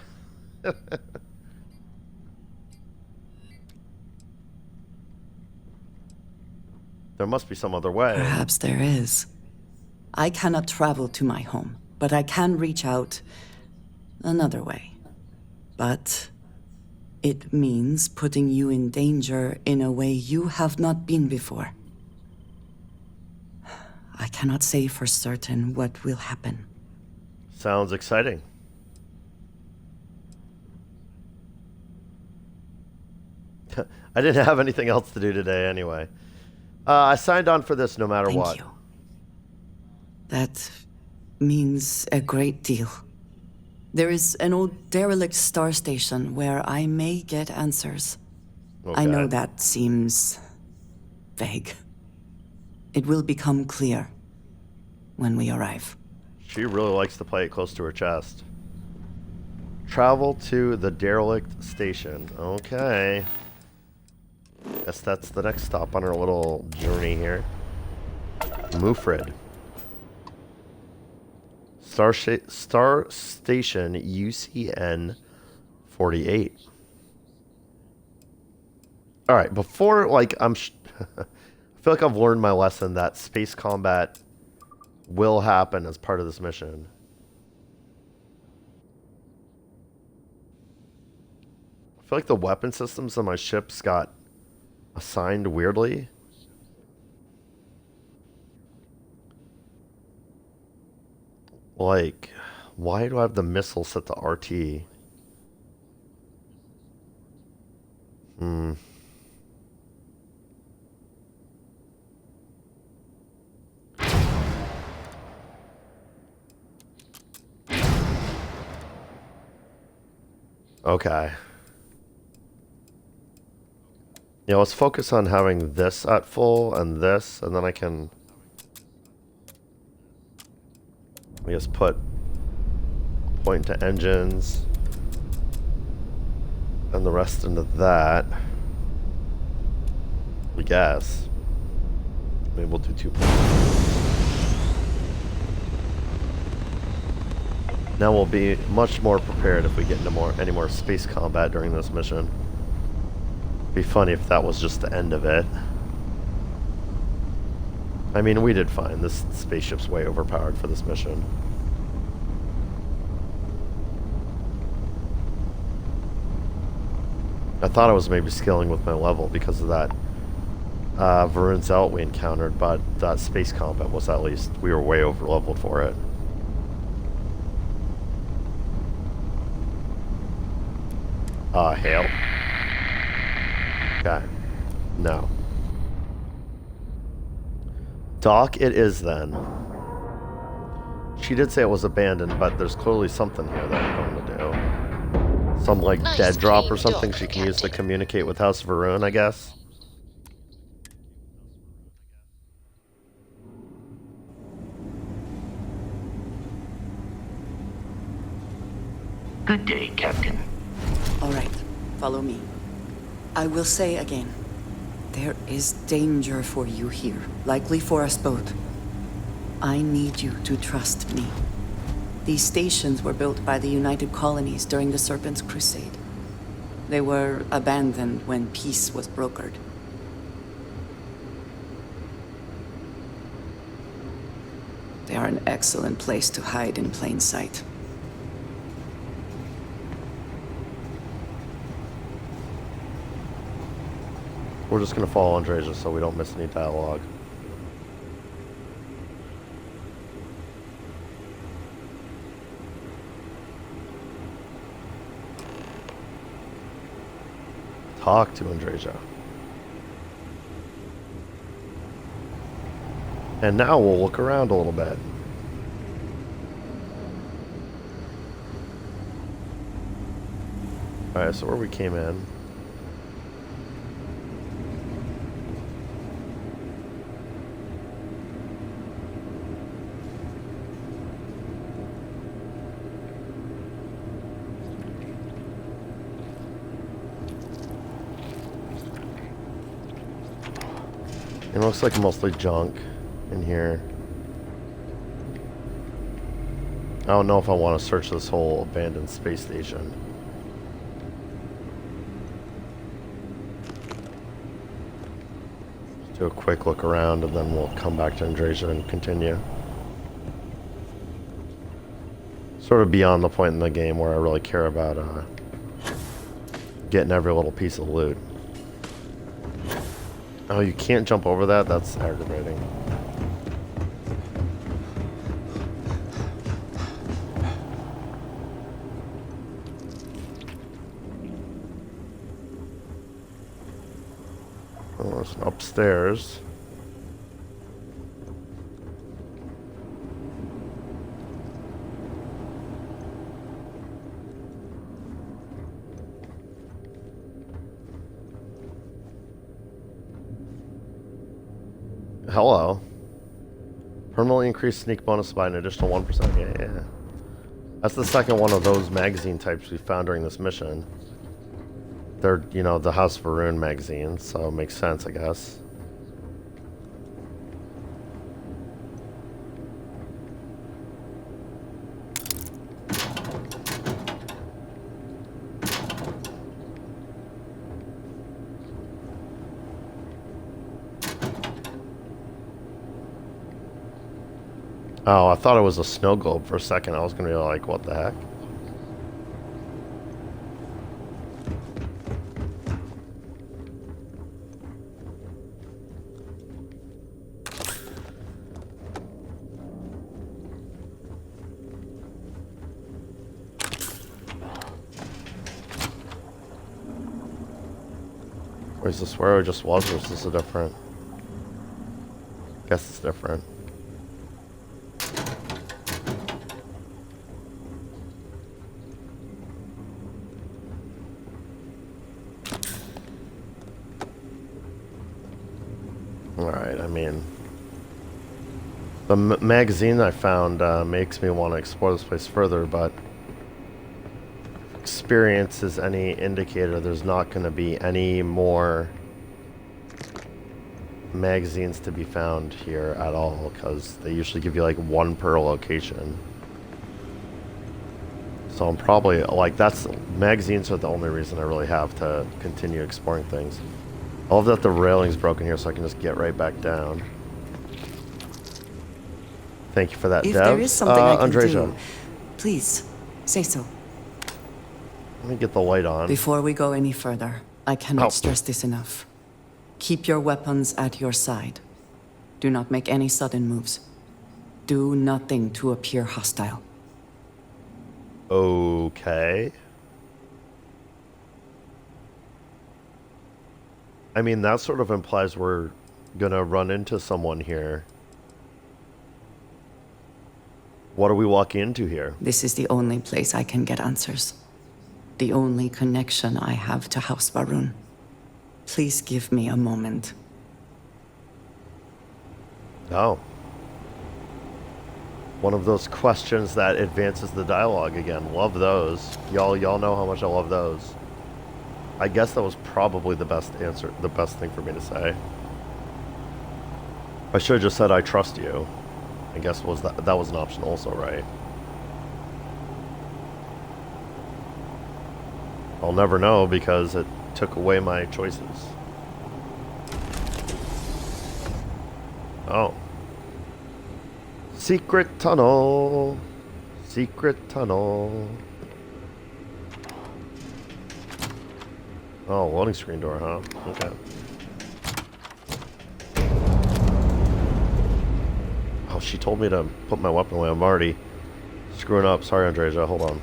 There must be some other way. Perhaps there is. I cannot travel to my home, but I can reach out another way. But it means putting you in danger in a way you have not been before. I cannot say for certain what will happen. Sounds exciting. I didn't have anything else to do today anyway. I signed on for this no matter what. Thank you. That means a great deal. There is an old derelict star station where I may get answers. Okay. I know that seems vague. It will become clear when we arrive. She really likes to play it close to her chest. Travel to the derelict station. Okay. Guess that's the next stop on our little journey here. Mufrid. Star Station UCN 48. All right, before like I feel like I've learned my lesson that space combat will happen as part of this mission. I feel like the weapon systems on my ships got assigned weirdly. like... Why do I have the missile set to RT? Okay. Yeah, let's focus on having this at full and this, and then I can... I guess put point to engines and the rest into that. I guess. Maybe we'll do 2 points. Now we'll be much more prepared if we get into any more space combat during this mission. Be funny if that was just the end of it. I mean, we did fine. This spaceship's way overpowered for this mission. I thought I was maybe scaling with my level because of that Varun Zelt we encountered, but that space combat was at least, we were way over leveled for it. Hail. Okay. No. Dock it is then. She did say it was abandoned, but there's clearly something here that I'm going to do. Some, like, Nice dead drop or clean something dock, she can use to Captain. communicate with House Varun, I guess. Good day, Captain. All right, follow me. I will say again, there is danger for you here, likely for us both. I need you to trust me. These stations were built by the United Colonies during the Serpent's Crusade. They were abandoned when peace was brokered. They are an excellent place to hide in plain sight. We're just going to follow Andreja so we don't miss any dialogue. Talk to Andreja. And now we'll look around a little bit. Alright, so where we came in. It looks like mostly junk in here. I don't know if I want to search this whole abandoned space station. Just do a quick look around and then we'll come back to Andreja and continue. Sort of beyond the point in the game where I really care about getting every little piece of loot. Oh, you can't jump over that? That's aggravating. Oh, there's an upstairs. Hello. Permanently increased sneak bonus by an additional 1%. Yeah. That's the second one of those magazine types we found during this mission. They're, you know, the House Varun magazines, so it makes sense, I guess. Oh, I thought it was a snow globe for a second. I was gonna be like, what the heck? is this where it just was, or is this a different? Guess it's different. Alright, I mean, the magazine I found makes me want to explore this place further, but experience is any indicator there's not going to be any more magazines to be found here at all, because they usually give you like one per location. So I'm probably like, magazines are the only reason I really have to continue exploring things. I love that the railing's broken here, so I can just get right back down. Thank you for that, If Dev. there is something I can Andreja, do, please say so. let me get the light on. Before we go any further, I cannot stress this enough. Keep your weapons at your side. Do not make any sudden moves. Do nothing to appear hostile. Okay. I mean, that sort of implies we're gonna run into someone here. What are we walking into here? This is the only place I can get answers. The only connection I have to House Varun. Please give me a moment. Oh. One of those questions that advances the dialogue again. Love those. Y'all know how much I love those. I guess that was probably the best answer, the best thing for me to say. I should have just said I trust you. I guess that was an option also, right? I'll never know because it took away my choices. Oh. Secret tunnel. Secret tunnel. Oh, loading screen door, huh? Okay. Oh, she told me to put my weapon away. I'm already screwing up. Sorry, Andreja. Hold on.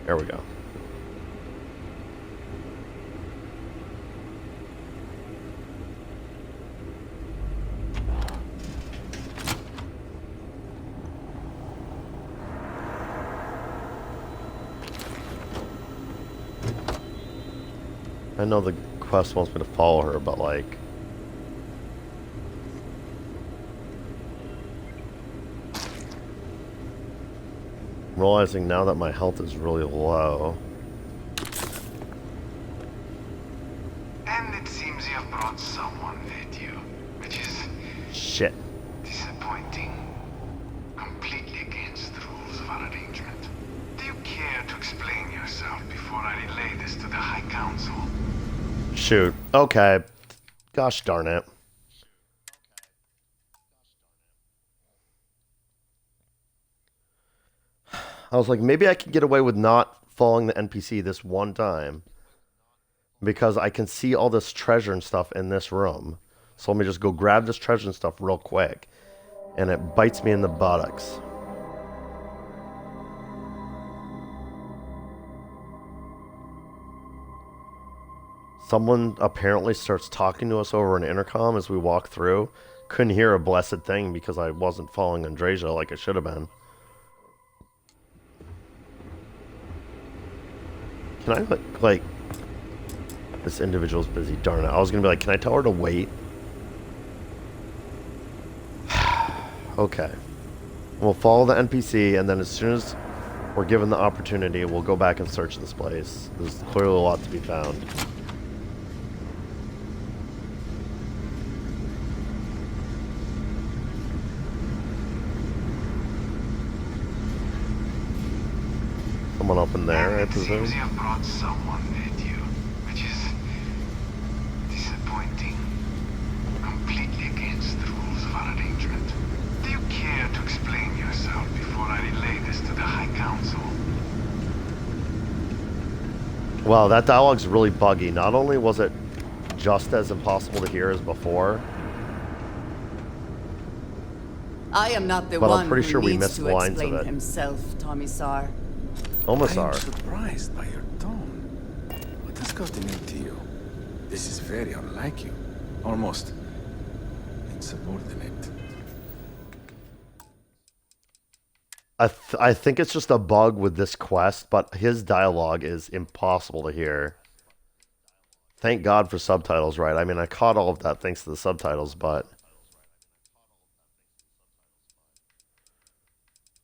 There we go. I know the quest wants me to follow her, but like... I'm realizing now that my health is really low. And it seems you have brought someone with you, which is... Shit. disappointing. Completely against the rules of our arrangement. Do you care to explain yourself before I relay this to the High Council? Shoot. Okay. Gosh darn it. I was like, maybe I can get away with not following the NPC this one time. Because I can see all this treasure and stuff in this room. So let me just go grab this treasure and stuff real quick. And it bites me in the buttocks. Someone apparently starts talking to us over an intercom as we walk through. Couldn't hear a blessed thing because I wasn't following Andreja like I should have been. Can I, like... This individual's busy. Darn it. I was going to be like, can I tell her to wait? Okay. We'll follow the NPC, and then as soon as we're given the opportunity, we'll go back and search this place. There's clearly a lot to be found. Someone up in there, I presume. Seems you have brought someone with you, which is disappointing. Completely against the rules of our arrangement. Do you care to explain yourself before I relay this to the High Council? Wow, that dialogue's really buggy. Not only was it just as impossible to hear as before, I am not the but one I'm pretty sure who we needs missed to lines of explain it. himself, Tomisar. I am Tomisar. surprised by your tone. What has gotten into you? This is very unlike you. Almost insubordinate. I think it's just a bug with this quest, but his dialogue is impossible to hear. Thank God for subtitles, right? I mean, I caught all of that thanks to the subtitles, but...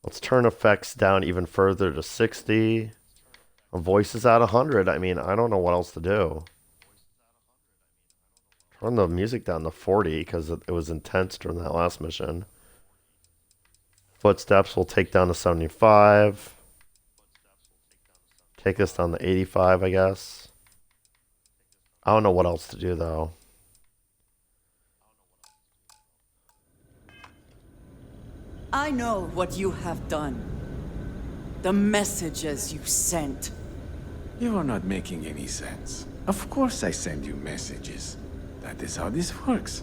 Let's turn effects down even further to 60. Voices at 100. I mean, I don't know what else to do. Turn the music down to 40 because it was intense during that last mission. Footsteps will take down to 75. Take this down to 85, I guess. I don't know what else to do, though. I know what you have done. The messages you sent. You are not making any sense. Of course I send you messages. That is how this works.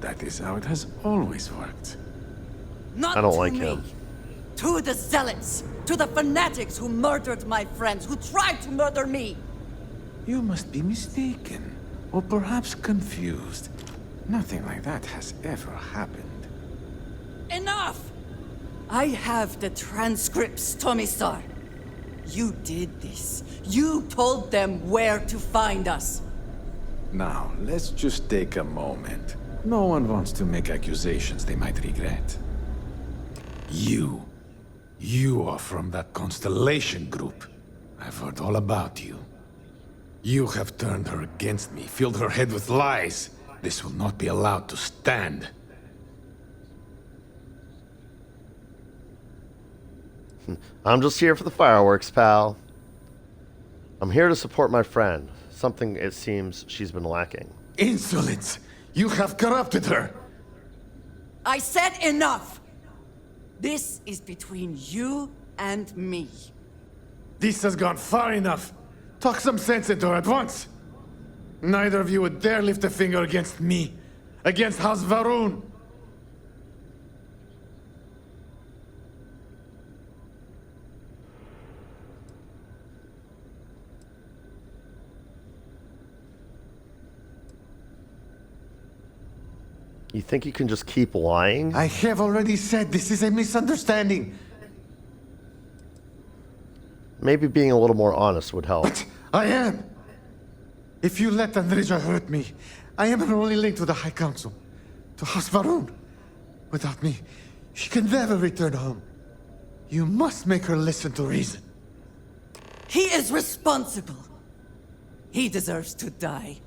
That is how it has always worked. Not I don't to like me. him. To the zealots. To the fanatics who murdered my friends, who tried to murder me. You must be mistaken. Or perhaps confused. Nothing like that has ever happened. Enough! I have the transcripts, Tomisar. You did this. You told them where to find us. Now, let's just take a moment. No one wants to make accusations they might regret. You are from that Constellation group. I've heard all about you. You have turned her against me, filled her head with lies. This will not be allowed to stand. I'm just here for the fireworks, pal. I'm here to support my friend. Something it seems she's been lacking. Insolence! You have corrupted her! I said enough! This is between you and me. This has gone far enough. Talk some sense into her at once. Neither of you would dare lift a finger against me. Against House Varun. You think you can just keep lying? I have already said this is a misunderstanding. Maybe being a little more honest would help. But I am. If you let Andreja hurt me, I am her only link to the High Council, to House Varun. Without me, she can never return home. You must make her listen to reason. He is responsible. He deserves to die.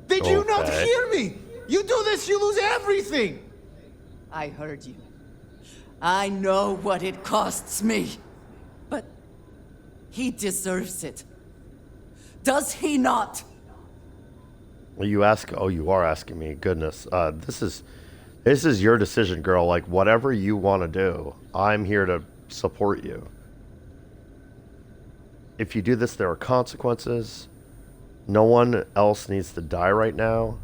Did you not hear me? You do this, you lose everything! I heard you. I know what it costs me. But he deserves it. Does he not? Well, you ask. Oh, you are asking me. Goodness, this is your decision, girl. Like whatever you want to do, I'm here to support you. If you do this, there are consequences. No one else needs to die right now.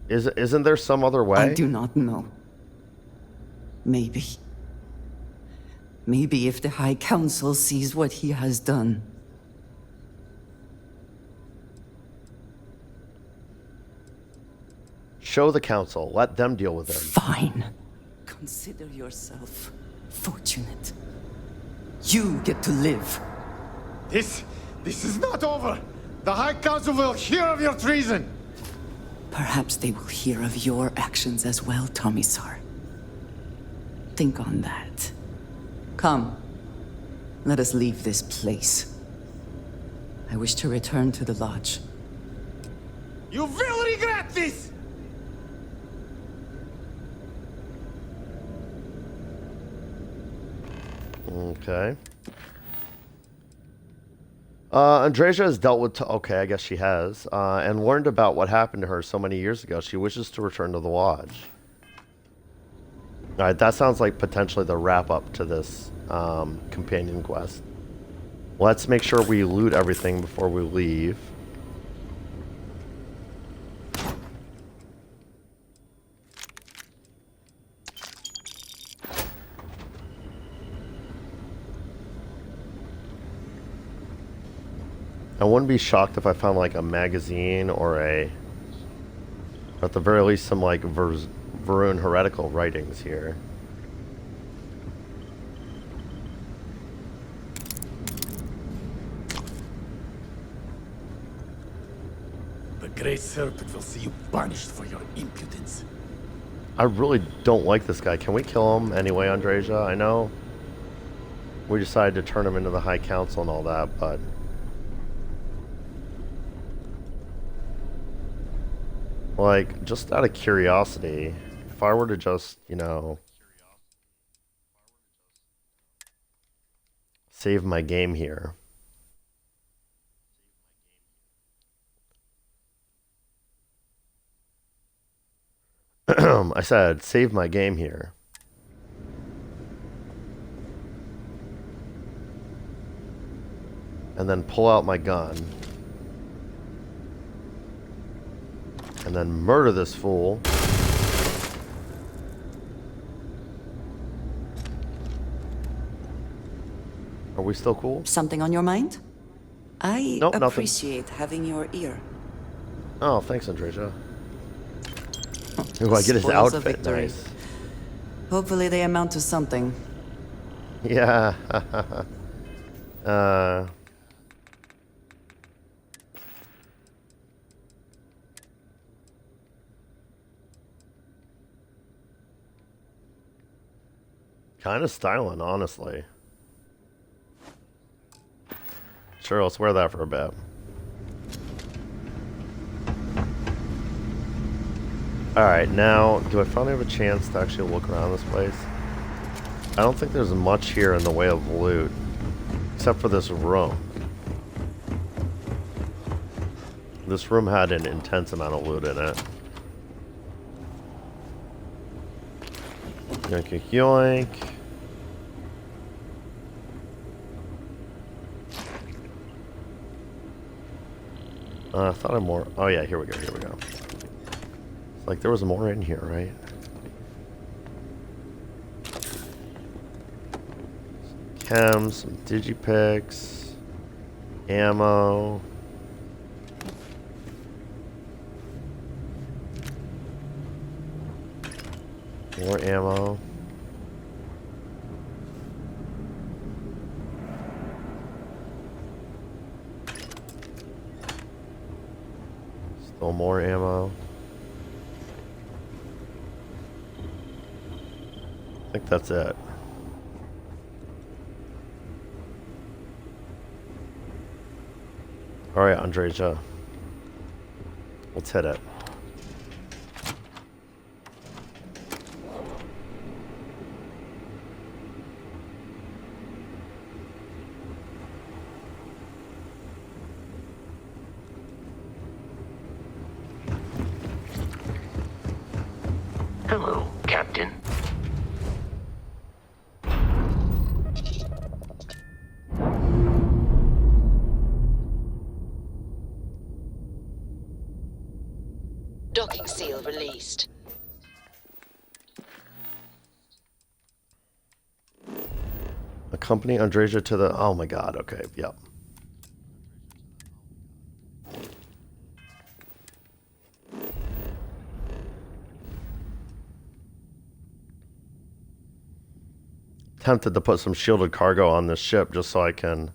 Isn't there some other way? I do not know. Maybe. Maybe if the High Council sees what he has done. Show the council. Let them deal with him. Fine. Consider yourself fortunate. You get to live. This is not over. The High Council will hear of your treason. Perhaps they will hear of your actions as well, Tomisar. Think on that. Come. Let us leave this place. I wish to return to the lodge. You will regret this! Okay. Andreja has dealt with... Okay, I guess she has. And learned about what happened to her so many years ago. She wishes to return to the lodge. Alright, that sounds like potentially the wrap-up to this companion quest. Let's make sure we loot everything before we leave. I wouldn't be shocked if I found like a magazine or at the very least, some like Varun heretical writings here. The Great Serpent will see you punished for your impudence. I really don't like this guy. Can we kill him anyway, Andreja? I know we decided to turn him into the High Council and all that, but... like, just out of curiosity, if I were to just, you know... save my game here... I said, save my game here. And then pull out my gun. And then murder this fool. Are we still cool? Something on your mind? I Nope, appreciate having your ear. Oh, thanks, Andreja. Ooh, I get his Spoils of outfit. victory. Nice. Hopefully they amount to something. Yeah. Kind of styling, honestly. Sure, let's wear that for a bit. Alright, now, do I finally have a chance to actually look around this place? I don't think there's much here in the way of loot. Except for this room. This room had an intense amount of loot in it. Yoink, yoink, yoink. I thought I'm more... oh yeah, here we go, here we go. It's like there was more in here, right? Chems, some digipicks, ammo. More ammo. Still more ammo. I think that's it. Alright, Andreja. Let's hit it. Hello, Captain. Docking seal released. Accompany Andreja to the... oh my god, okay, yep. Tempted to put some shielded cargo on this ship just so I can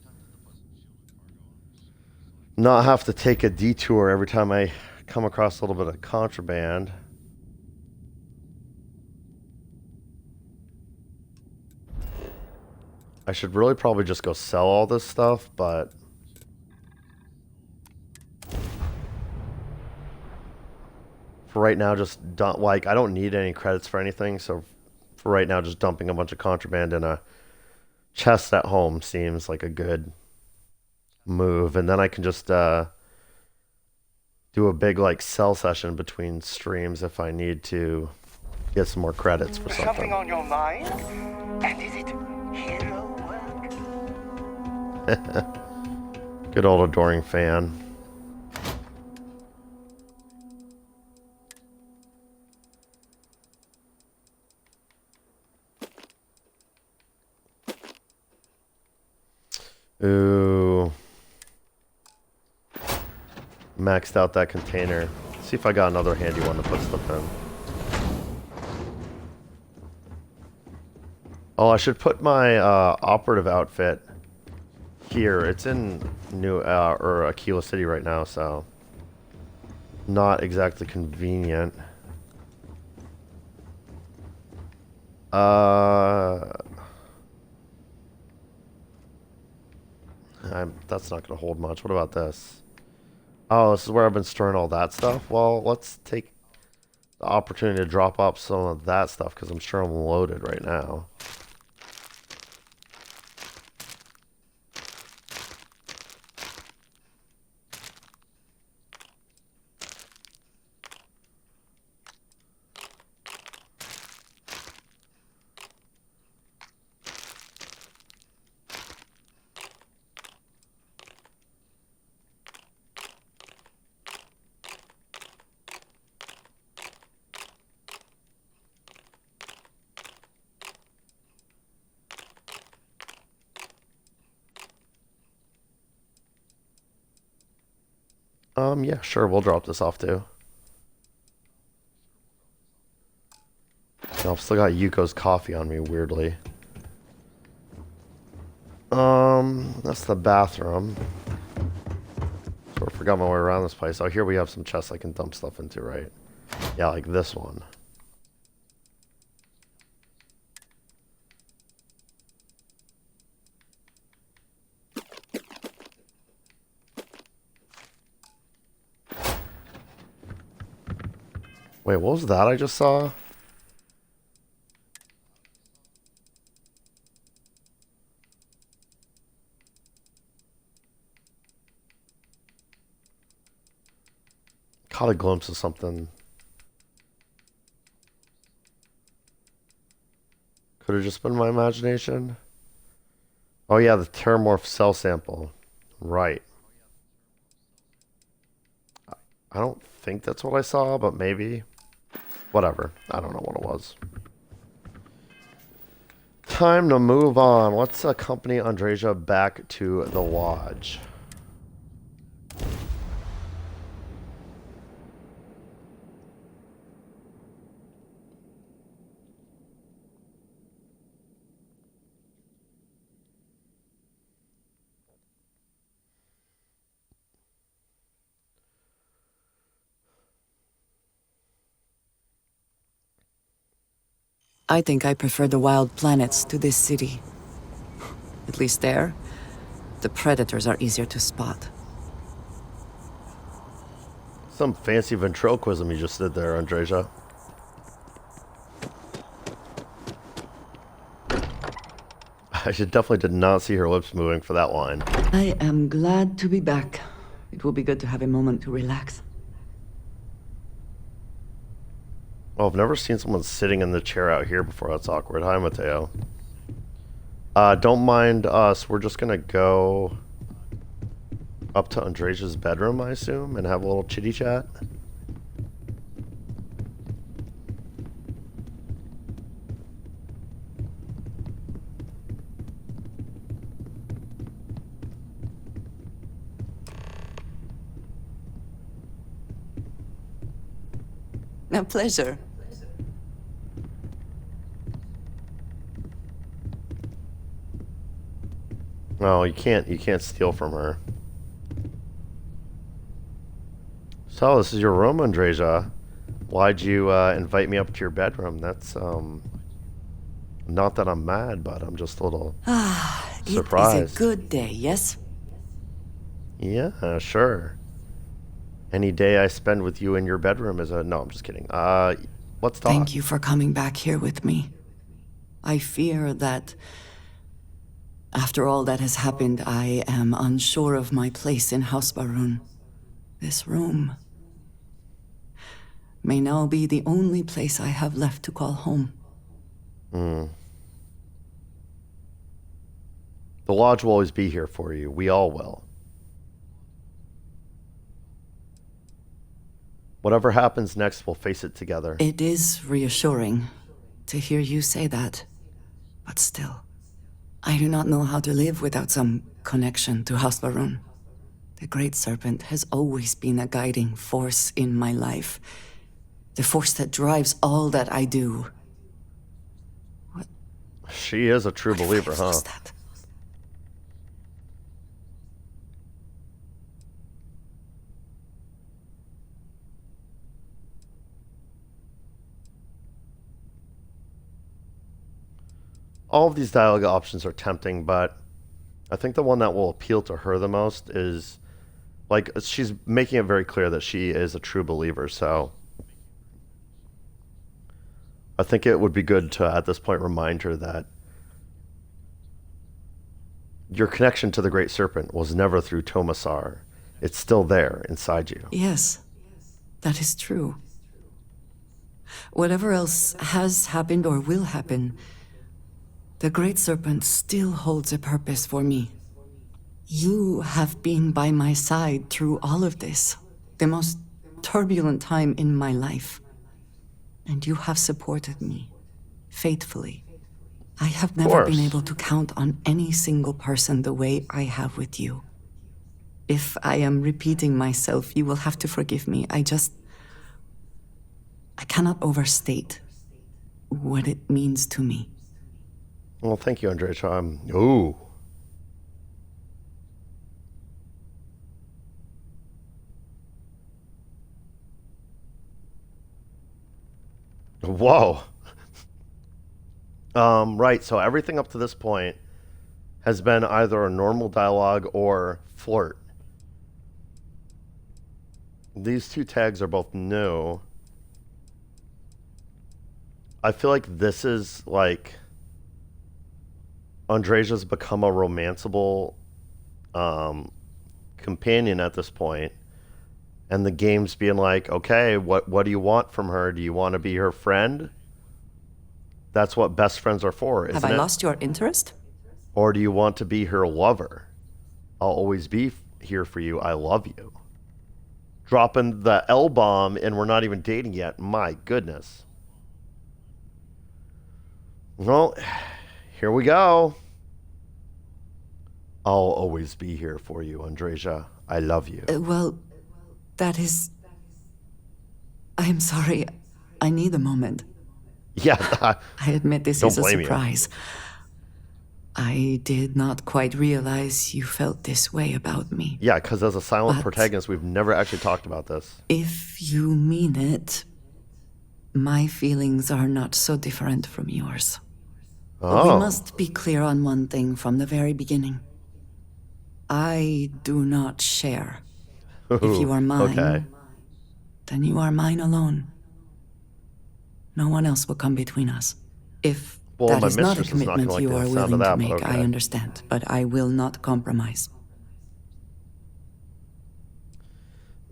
not have to take a detour every time I come across a little bit of contraband. I should really probably just go sell all this stuff, but for right now, just don't, like, I don't need any credits for anything, so for right now, just dumping a bunch of contraband in a chest at home seems like a good move, and then I can just do a big like sell session between streams if I need to get some more credits for something. Something on your mind? And is it hero work? Good old adoring fan. Ooh. Maxed out that container. See if I got another handy one to put stuff in. Oh, I should put my operative outfit here. It's in Aquila City right now, so not exactly convenient. That's not going to hold much. What about this? Oh, this is where I've been storing all that stuff? Well, let's take the opportunity to drop off some of that stuff because I'm sure I'm loaded right now. Yeah, sure, we'll drop this off too. I've still got Yuko's coffee on me, weirdly. That's the bathroom. Sort of forgot my way around this place. Oh, here we have some chests I can dump stuff into, right? Yeah, like this one. Wait, what was that I just saw? Caught a glimpse of something. Could have just been my imagination. Oh yeah, the Terramorph cell sample. Right. I don't think that's what I saw, but maybe. Whatever. I don't know what it was. Time to move on. Let's accompany Andreja back to the lodge. I think I prefer the wild planets to this city. At least there, the predators are easier to spot. Some fancy ventriloquism you just did there, Andreja. I definitely did not see her lips moving for that line. I am glad to be back. It will be good to have a moment to relax. Well, I've never seen someone sitting in the chair out here before. That's awkward. Hi, Mateo. Don't mind us. We're just gonna go up to Andreja's bedroom, I assume, and have a little chitty chat. A pleasure. No, you can't steal from her. So, this is your room, Andreja. Why'd you invite me up to your bedroom? That's not that I'm mad, but I'm just a little surprised. It is a good day, yes? Yeah, sure. Any day I spend with you in your bedroom is a... No, I'm just kidding. Let's talk. Thank you for coming back here with me. I fear that after all that has happened, I am unsure of my place in House Barun. This room may now be the only place I have left to call home. The lodge will always be here for you. We all will. Whatever happens next, we'll face it together. It is reassuring to hear you say that, but still, I do not know how to live without some connection to House Barun. The Great Serpent has always been a guiding force in my life. The force that drives all that I do. She is a true believer, huh? That? All of these dialogue options are tempting, but I think the one that will appeal to her the most is, like, she's making it very clear that she is a true believer, so I think it would be good to, at this point, remind her that your connection to the Great Serpent was never through Tomasar. It's still there inside you. Yes, that is true. Whatever else has happened or will happen, the Great Serpent still holds a purpose for me. You have been by my side through all of this, the most turbulent time in my life. And you have supported me, faithfully. I have never been able to count on any single person the way I have with you. If I am repeating myself, you will have to forgive me. I cannot overstate what it means to me. Well, thank you, Andreja. Ooh. Whoa. Right, so everything up to this point has been either a normal dialogue or flirt. These two tags are both new. I feel like this is like Andreja's become a romanceable companion at this point, and the game's being like, okay, what do you want from her? Do you want to be her friend? That's what best friends are for, isn't it? Have I lost your interest? Or do you want to be her lover? I'll always be here for you. I love you. Dropping the L-bomb and we're not even dating yet. My goodness. Well, here we go. I'll always be here for you, Andreja. I love you. Well, that is... I'm sorry. I need a moment. Yeah. I admit this is a surprise. I did not quite realize you felt this way about me. Yeah, because as a silent protagonist, we've never actually talked about this. If you mean it, my feelings are not so different from yours. Oh. We must be clear on one thing from the very beginning. I do not share. If you are mine, then you are mine alone. No one else will come between us. If that is not a commitment you are willing to make, I understand, but I will not compromise.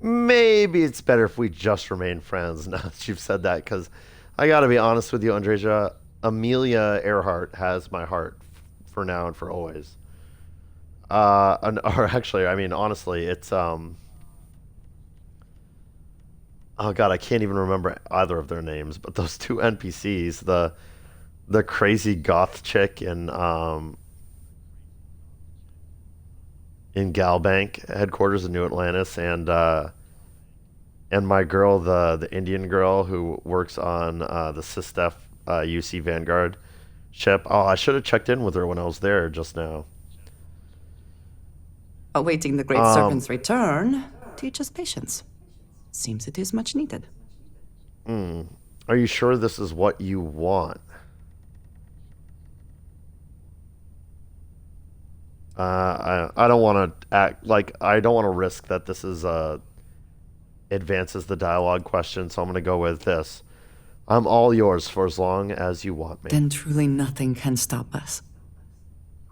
Maybe it's better if we just remain friends now that you've said that, because I gotta be honest with you, Andreja, Amelia Earhart has my heart for now and for always. Or actually, I mean, honestly, it's oh god, I can't even remember either of their names, but those two NPCs, the crazy goth chick in Galbank headquarters in New Atlantis, and my girl, the Indian girl who works on the SysDef UC Vanguard ship. Oh, I should have checked in with her when I was there just now. Awaiting the Great Serpent's return teaches patience. Seems it is much needed. Are you sure this is what you want? I don't want to act like I don't want to risk that this is advances the dialogue question, so I'm going to go with this. I'm all yours for as long as you want me. Then truly nothing can stop us.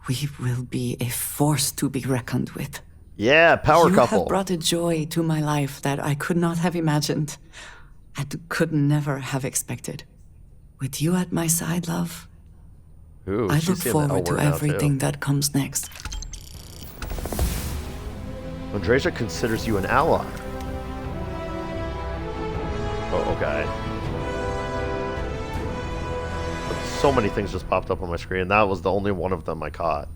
We will be a force to be reckoned with. Yeah, power couple. You have brought a joy to my life that I could not have imagined and could never have expected. With you at my side, love, Ooh, I look forward to everything that comes next. Andreja considers you an ally. Oh, okay. So many things just popped up on my screen. That was the only one of them I caught.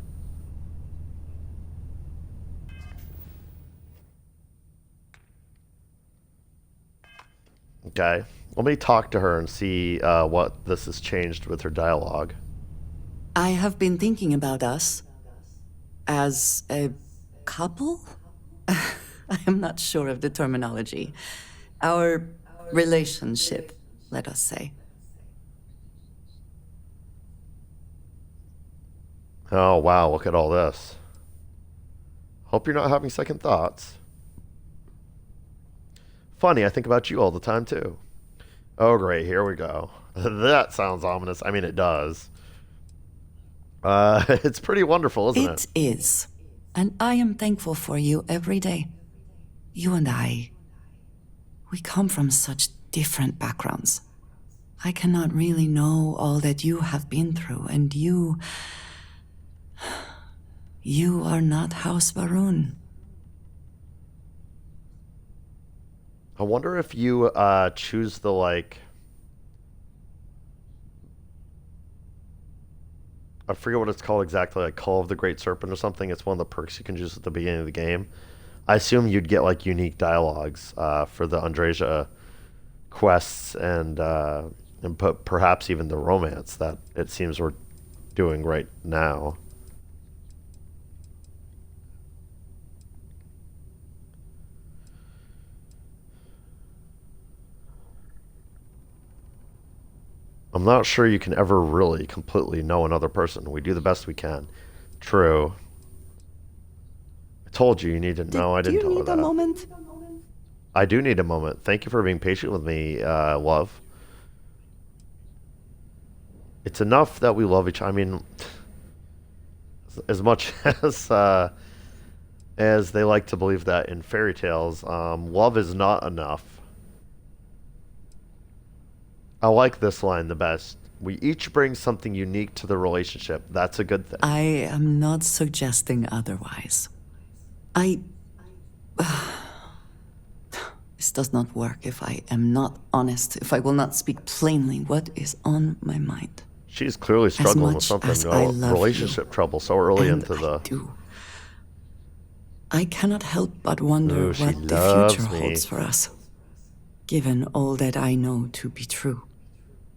Okay. Let me talk to her and see what this has changed with her dialogue. I have been thinking about us as a couple? I am not sure of the terminology. Our relationship, let us say. Oh, wow, look at all this. Hope you're not having second thoughts. Funny, I think about you all the time, too. Oh, great, here we go. That sounds ominous. I mean, it does. It's pretty wonderful, isn't it? It is. And I am thankful for you every day. You and I, we come from such different backgrounds. I cannot really know all that you have been through, and you are not House Baroon. I wonder if you choose the, like... I forget what it's called exactly, like Call of the Great Serpent or something. It's one of the perks you can choose at the beginning of the game. I assume you'd get, like, unique dialogues for the Andreja quests and perhaps even the romance that it seems we're doing right now. I'm not sure you can ever really completely know another person. We do the best we can. True. I told you need to know. I didn't tell her that. Do you need a moment? I do need a moment. Thank you for being patient with me, love. It's enough that we love each other. I mean, as much as they like to believe that in fairy tales, love is not enough. I like this line the best. We each bring something unique to the relationship. That's a good thing. I am not suggesting otherwise. This does not work if I am not honest, if I will not speak plainly what is on my mind. She's clearly struggling with something, relationship trouble so early into the... I cannot help but wonder what the future holds for us, given all that I know to be true.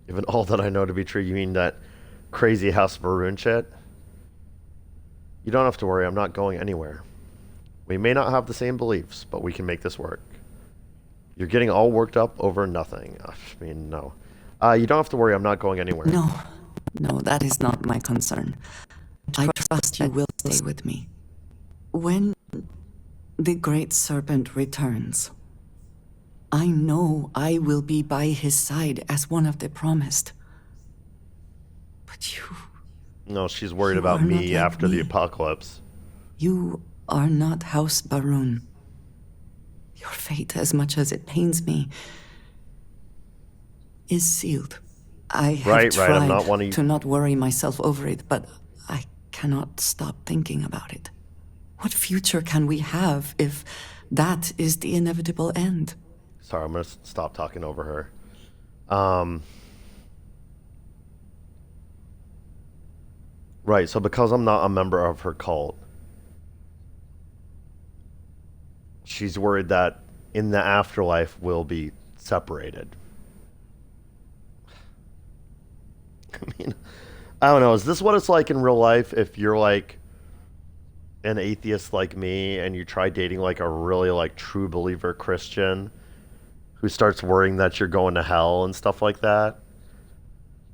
Given all that I know to be true, you mean that crazy House Baroon shit? You don't have to worry, I'm not going anywhere. We may not have the same beliefs, but we can make this work. You're getting all worked up over nothing. I mean, no. You don't have to worry, I'm not going anywhere. No, that is not my concern. I trust you will stay with me. When the Great Serpent returns, I know I will be by his side as one of the promised. But you... No, she's worried about me after the apocalypse. You are not House Baroon. Your fate, as much as it pains me, is sealed. I have tried to not worry myself over it, but I cannot stop thinking about it. What future can we have if that is the inevitable end? Sorry, I'm going to stop talking over her. Right, so because I'm not a member of her cult, she's worried that in the afterlife we'll be separated. I mean, I don't know. Is this what it's like in real life if you're like an atheist like me and you try dating like a really like true believer Christian who starts worrying that you're going to hell and stuff like that?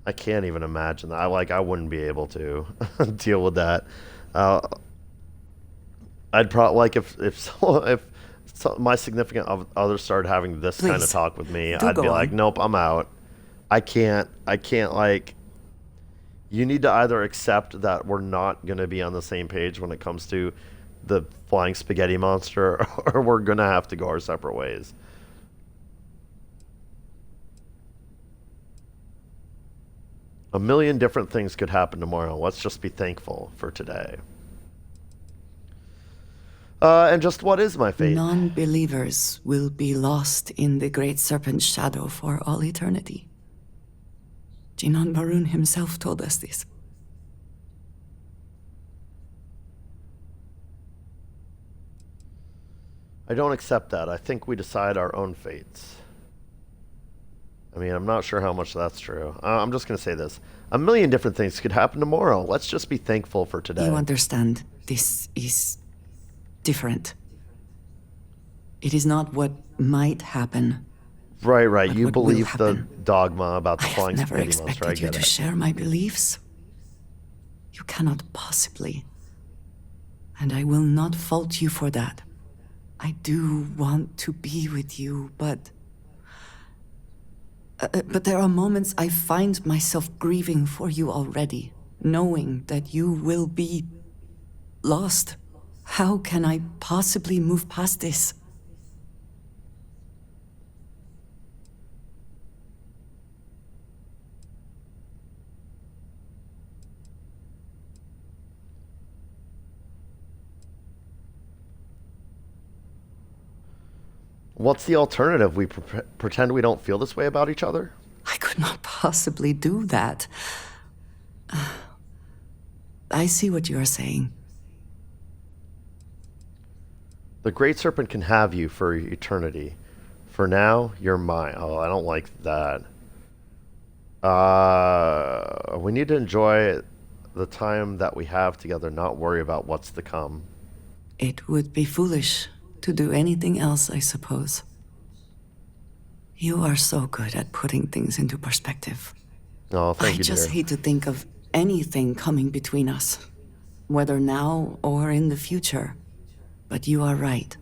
I can't even imagine that. I wouldn't be able to deal with that. I'd probably like if my significant other started having this kind of talk with me, I'd be like, nope, I'm out. I can't like. You need to either accept that we're not going to be on the same page when it comes to the flying spaghetti monster, or we're going to have to go our separate ways. A million different things could happen tomorrow. Let's just be thankful for today. And just what is my fate? Non-believers will be lost in the Great Serpent's shadow for all eternity. Jinan Baroon himself told us this. I don't accept that. I think we decide our own fates. I mean, I'm not sure how much that's true. I'm just going to say this. A million different things could happen tomorrow. Let's just be thankful for today. You understand, this is different. It is not what might happen. Right. But You what will believe the happen. dogma about the I have flying never spaghetti monster. I expected you get to it. share my beliefs. You cannot possibly. And I will not fault you for that. I do want to be with you, but there are moments I find myself grieving for you already, knowing that you will be lost. How can I possibly move past this? What's the alternative? We pretend we don't feel this way about each other? I could not possibly do that. I see what you are saying. The Great Serpent can have you for eternity. For now, you're mine. Oh, I don't like that. We need to enjoy the time that we have together, not worry about what's to come. It would be foolish to do anything else, I suppose. You are so good at putting things into perspective. Oh, thank you, I just dear. hate to think of anything coming between us, whether now or in the future. But you are right.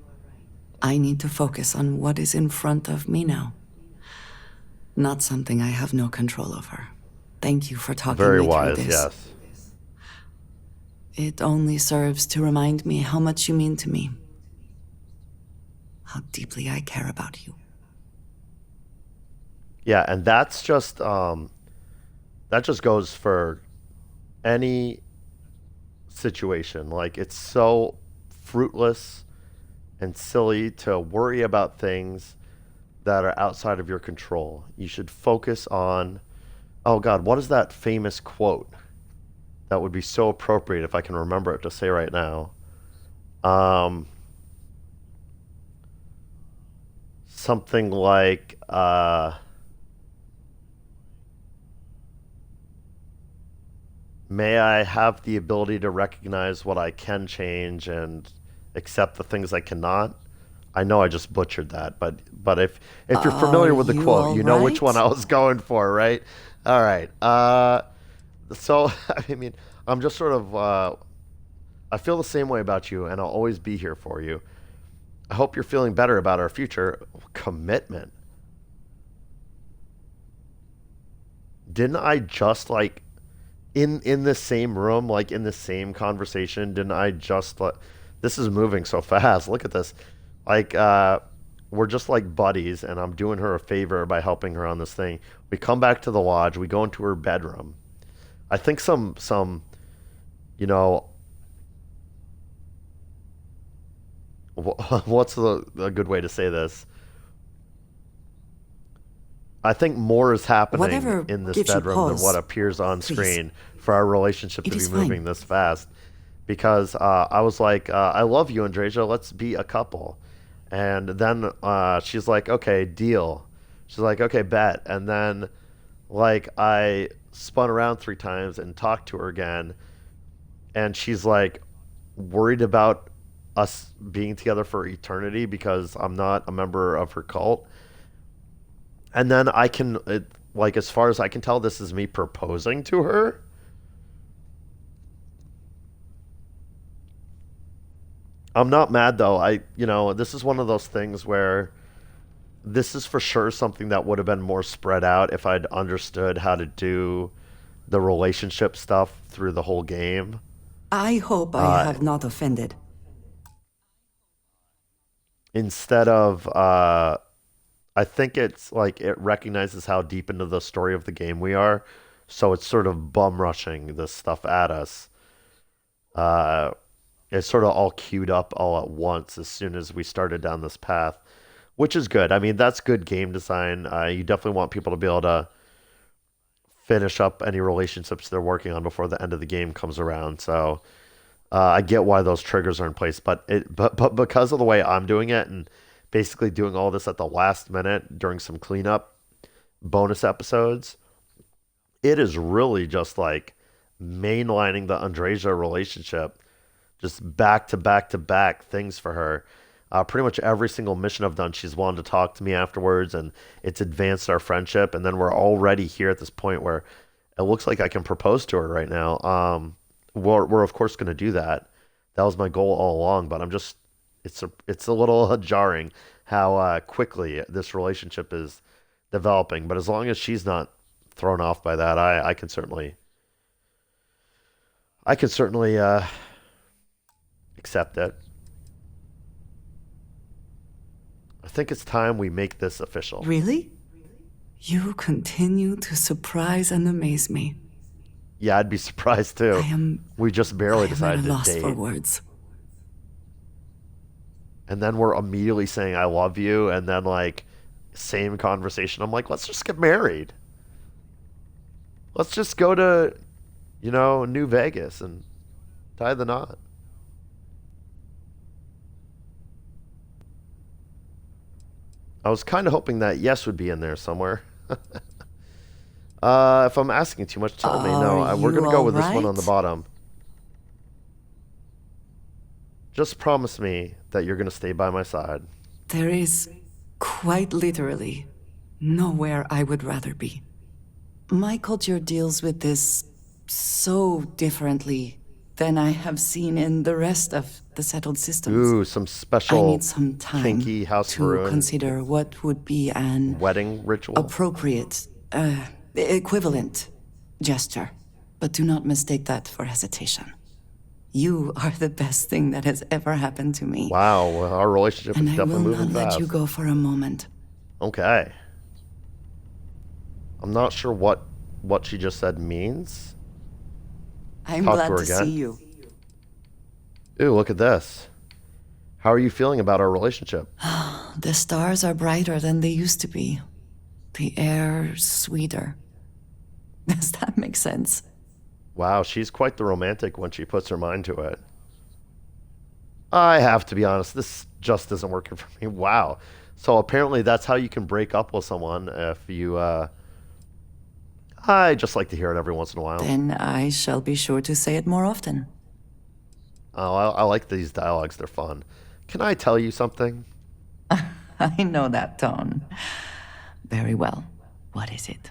I need to focus on what is in front of me now. Not something I have no control over. Thank you for talking Very me wise, through this. yes. It only serves to remind me how much you mean to me. How deeply I care about you. Yeah, and that's just that just goes for any situation. Like, it's so fruitless and silly to worry about things that are outside of your control. You should focus on, oh God, what is that famous quote that would be so appropriate if I can remember it to say right now? Something like, may I have the ability to recognize what I can change and accept the things I cannot. I know I just butchered that, but if you're familiar with the quote, you know which one I was going for, right? All right. So I mean, I'm just sort of I feel the same way about you, and I'll always be here for you. I hope you're feeling better about our future. Commitment. Didn't I just like in the same room, like in the same conversation, didn't I just this is moving so fast. Look at this. Like we're just like buddies, and I'm doing her a favor by helping her on this thing. We come back to the lodge, we go into her bedroom. I think some you know, what's a good way to say this? I think more is happening Whatever in this gives you bedroom than pause, what appears on please. screen for our relationship It to be is moving fine. this fast. Because I was like, I love you, Andreja. Let's be a couple. And then she's like, okay, deal. She's like, okay, bet. And then, like, I spun around 3 times and talked to her again. And she's like, worried about us being together for eternity because I'm not a member of her cult. And then like, as far as I can tell, this is me proposing to her. I'm not mad though. This is one of those things where this is for sure something that would have been more spread out if I'd understood how to do the relationship stuff through the whole game. I hope I have not offended. Instead of, I think it's like it recognizes how deep into the story of the game we are, so it's sort of bum rushing this stuff at us. It's sort of all queued up all at once as soon as we started down this path, which is good. I mean, that's good game design. You definitely want people to be able to finish up any relationships they're working on before the end of the game comes around. So I get why those triggers are in place, but because of the way I'm doing it and basically doing all this at the last minute during some cleanup, bonus episodes, it is really just like mainlining the Andreja relationship, just back to back to back things for her. Pretty much every single mission I've done, she's wanted to talk to me afterwards, and it's advanced our friendship. And then we're already here at this point where it looks like I can propose to her right now. We're of course going to do that. That was my goal all along, but it's a little jarring how quickly this relationship is developing. But as long as she's not thrown off by that, I can certainly accept it. I think it's time we make this official. Really? You continue to surprise and amaze me. Yeah, I'd be surprised too. We just barely decided to lost date. for words. And then we're immediately saying I love you, and then like same conversation. I'm like, let's just get married. Let's just go to, New Vegas and tie the knot. I was kind of hoping that yes would be in there somewhere. If I'm asking too much, tell me. No, we're going to go with this one on the bottom. Just promise me that you're going to stay by my side. There is, quite literally, nowhere I would rather be. My culture deals with this so differently than I have seen in the rest of the settled systems. Ooh, some special I need some time kinky house to consider what would be an wedding ritual, appropriate, equivalent gesture. But do not mistake that for hesitation. You are the best thing that has ever happened to me. Wow, well, our relationship is definitely moving fast. And I will not let you go for a moment. Okay. I'm not sure what she just said means. I'm glad to see you. Ooh, look at this. How are you feeling about our relationship? The stars are brighter than they used to be. The air sweeter. Does that make sense? Wow, she's quite the romantic when she puts her mind to it. I have to be honest, this just isn't working for me. Wow. So apparently that's how you can break up with someone if you, I just like to hear it every once in a while. Then I shall be sure to say it more often. Oh, I like these dialogues. They're fun. Can I tell you something? I know that tone. Very well. What is it?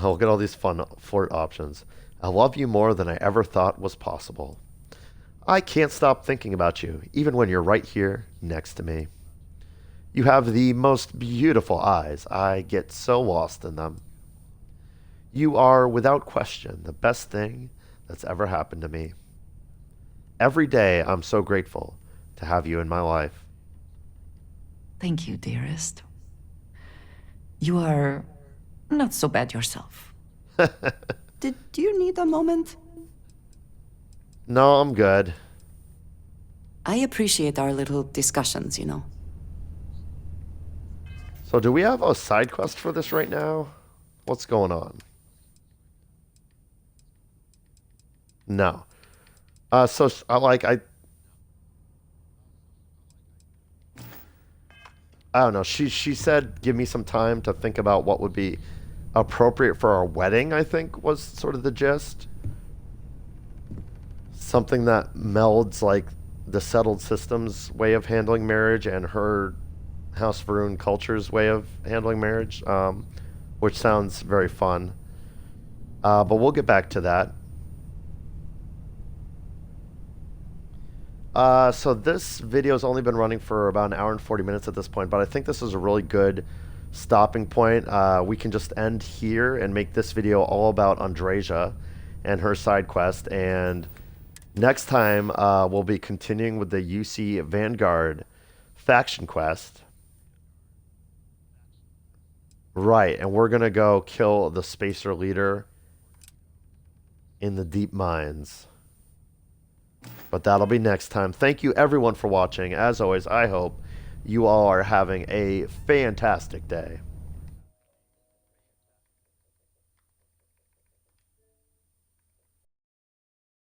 Oh, look at all these fun flirt options. I love you more than I ever thought was possible. I can't stop thinking about you, even when you're right here next to me. You have the most beautiful eyes. I get so lost in them. You are, without question, the best thing that's ever happened to me. Every day, I'm so grateful to have you in my life. Thank you, dearest. You are not so bad yourself. Did you need a moment? No, I'm good. I appreciate our little discussions, So do we have a side quest for this right now? What's going on? No. I don't know. She said give me some time to think about what would be appropriate for our wedding, I think was sort of the gist. Something that melds like the settled systems way of handling marriage and her House Varun culture's way of handling marriage, which sounds very fun. But we'll get back to that. So this video has only been running for about an hour and 40 minutes at this point, but I think this is a really good stopping point. We can just end here and make this video all about Andreja and her side quest, and next time we'll be continuing with the UC Vanguard faction quest. Right, and we're gonna go kill the spacer leader in the deep mines. But that'll be next time. Thank you everyone for watching. As always, I hope you all are having a fantastic day.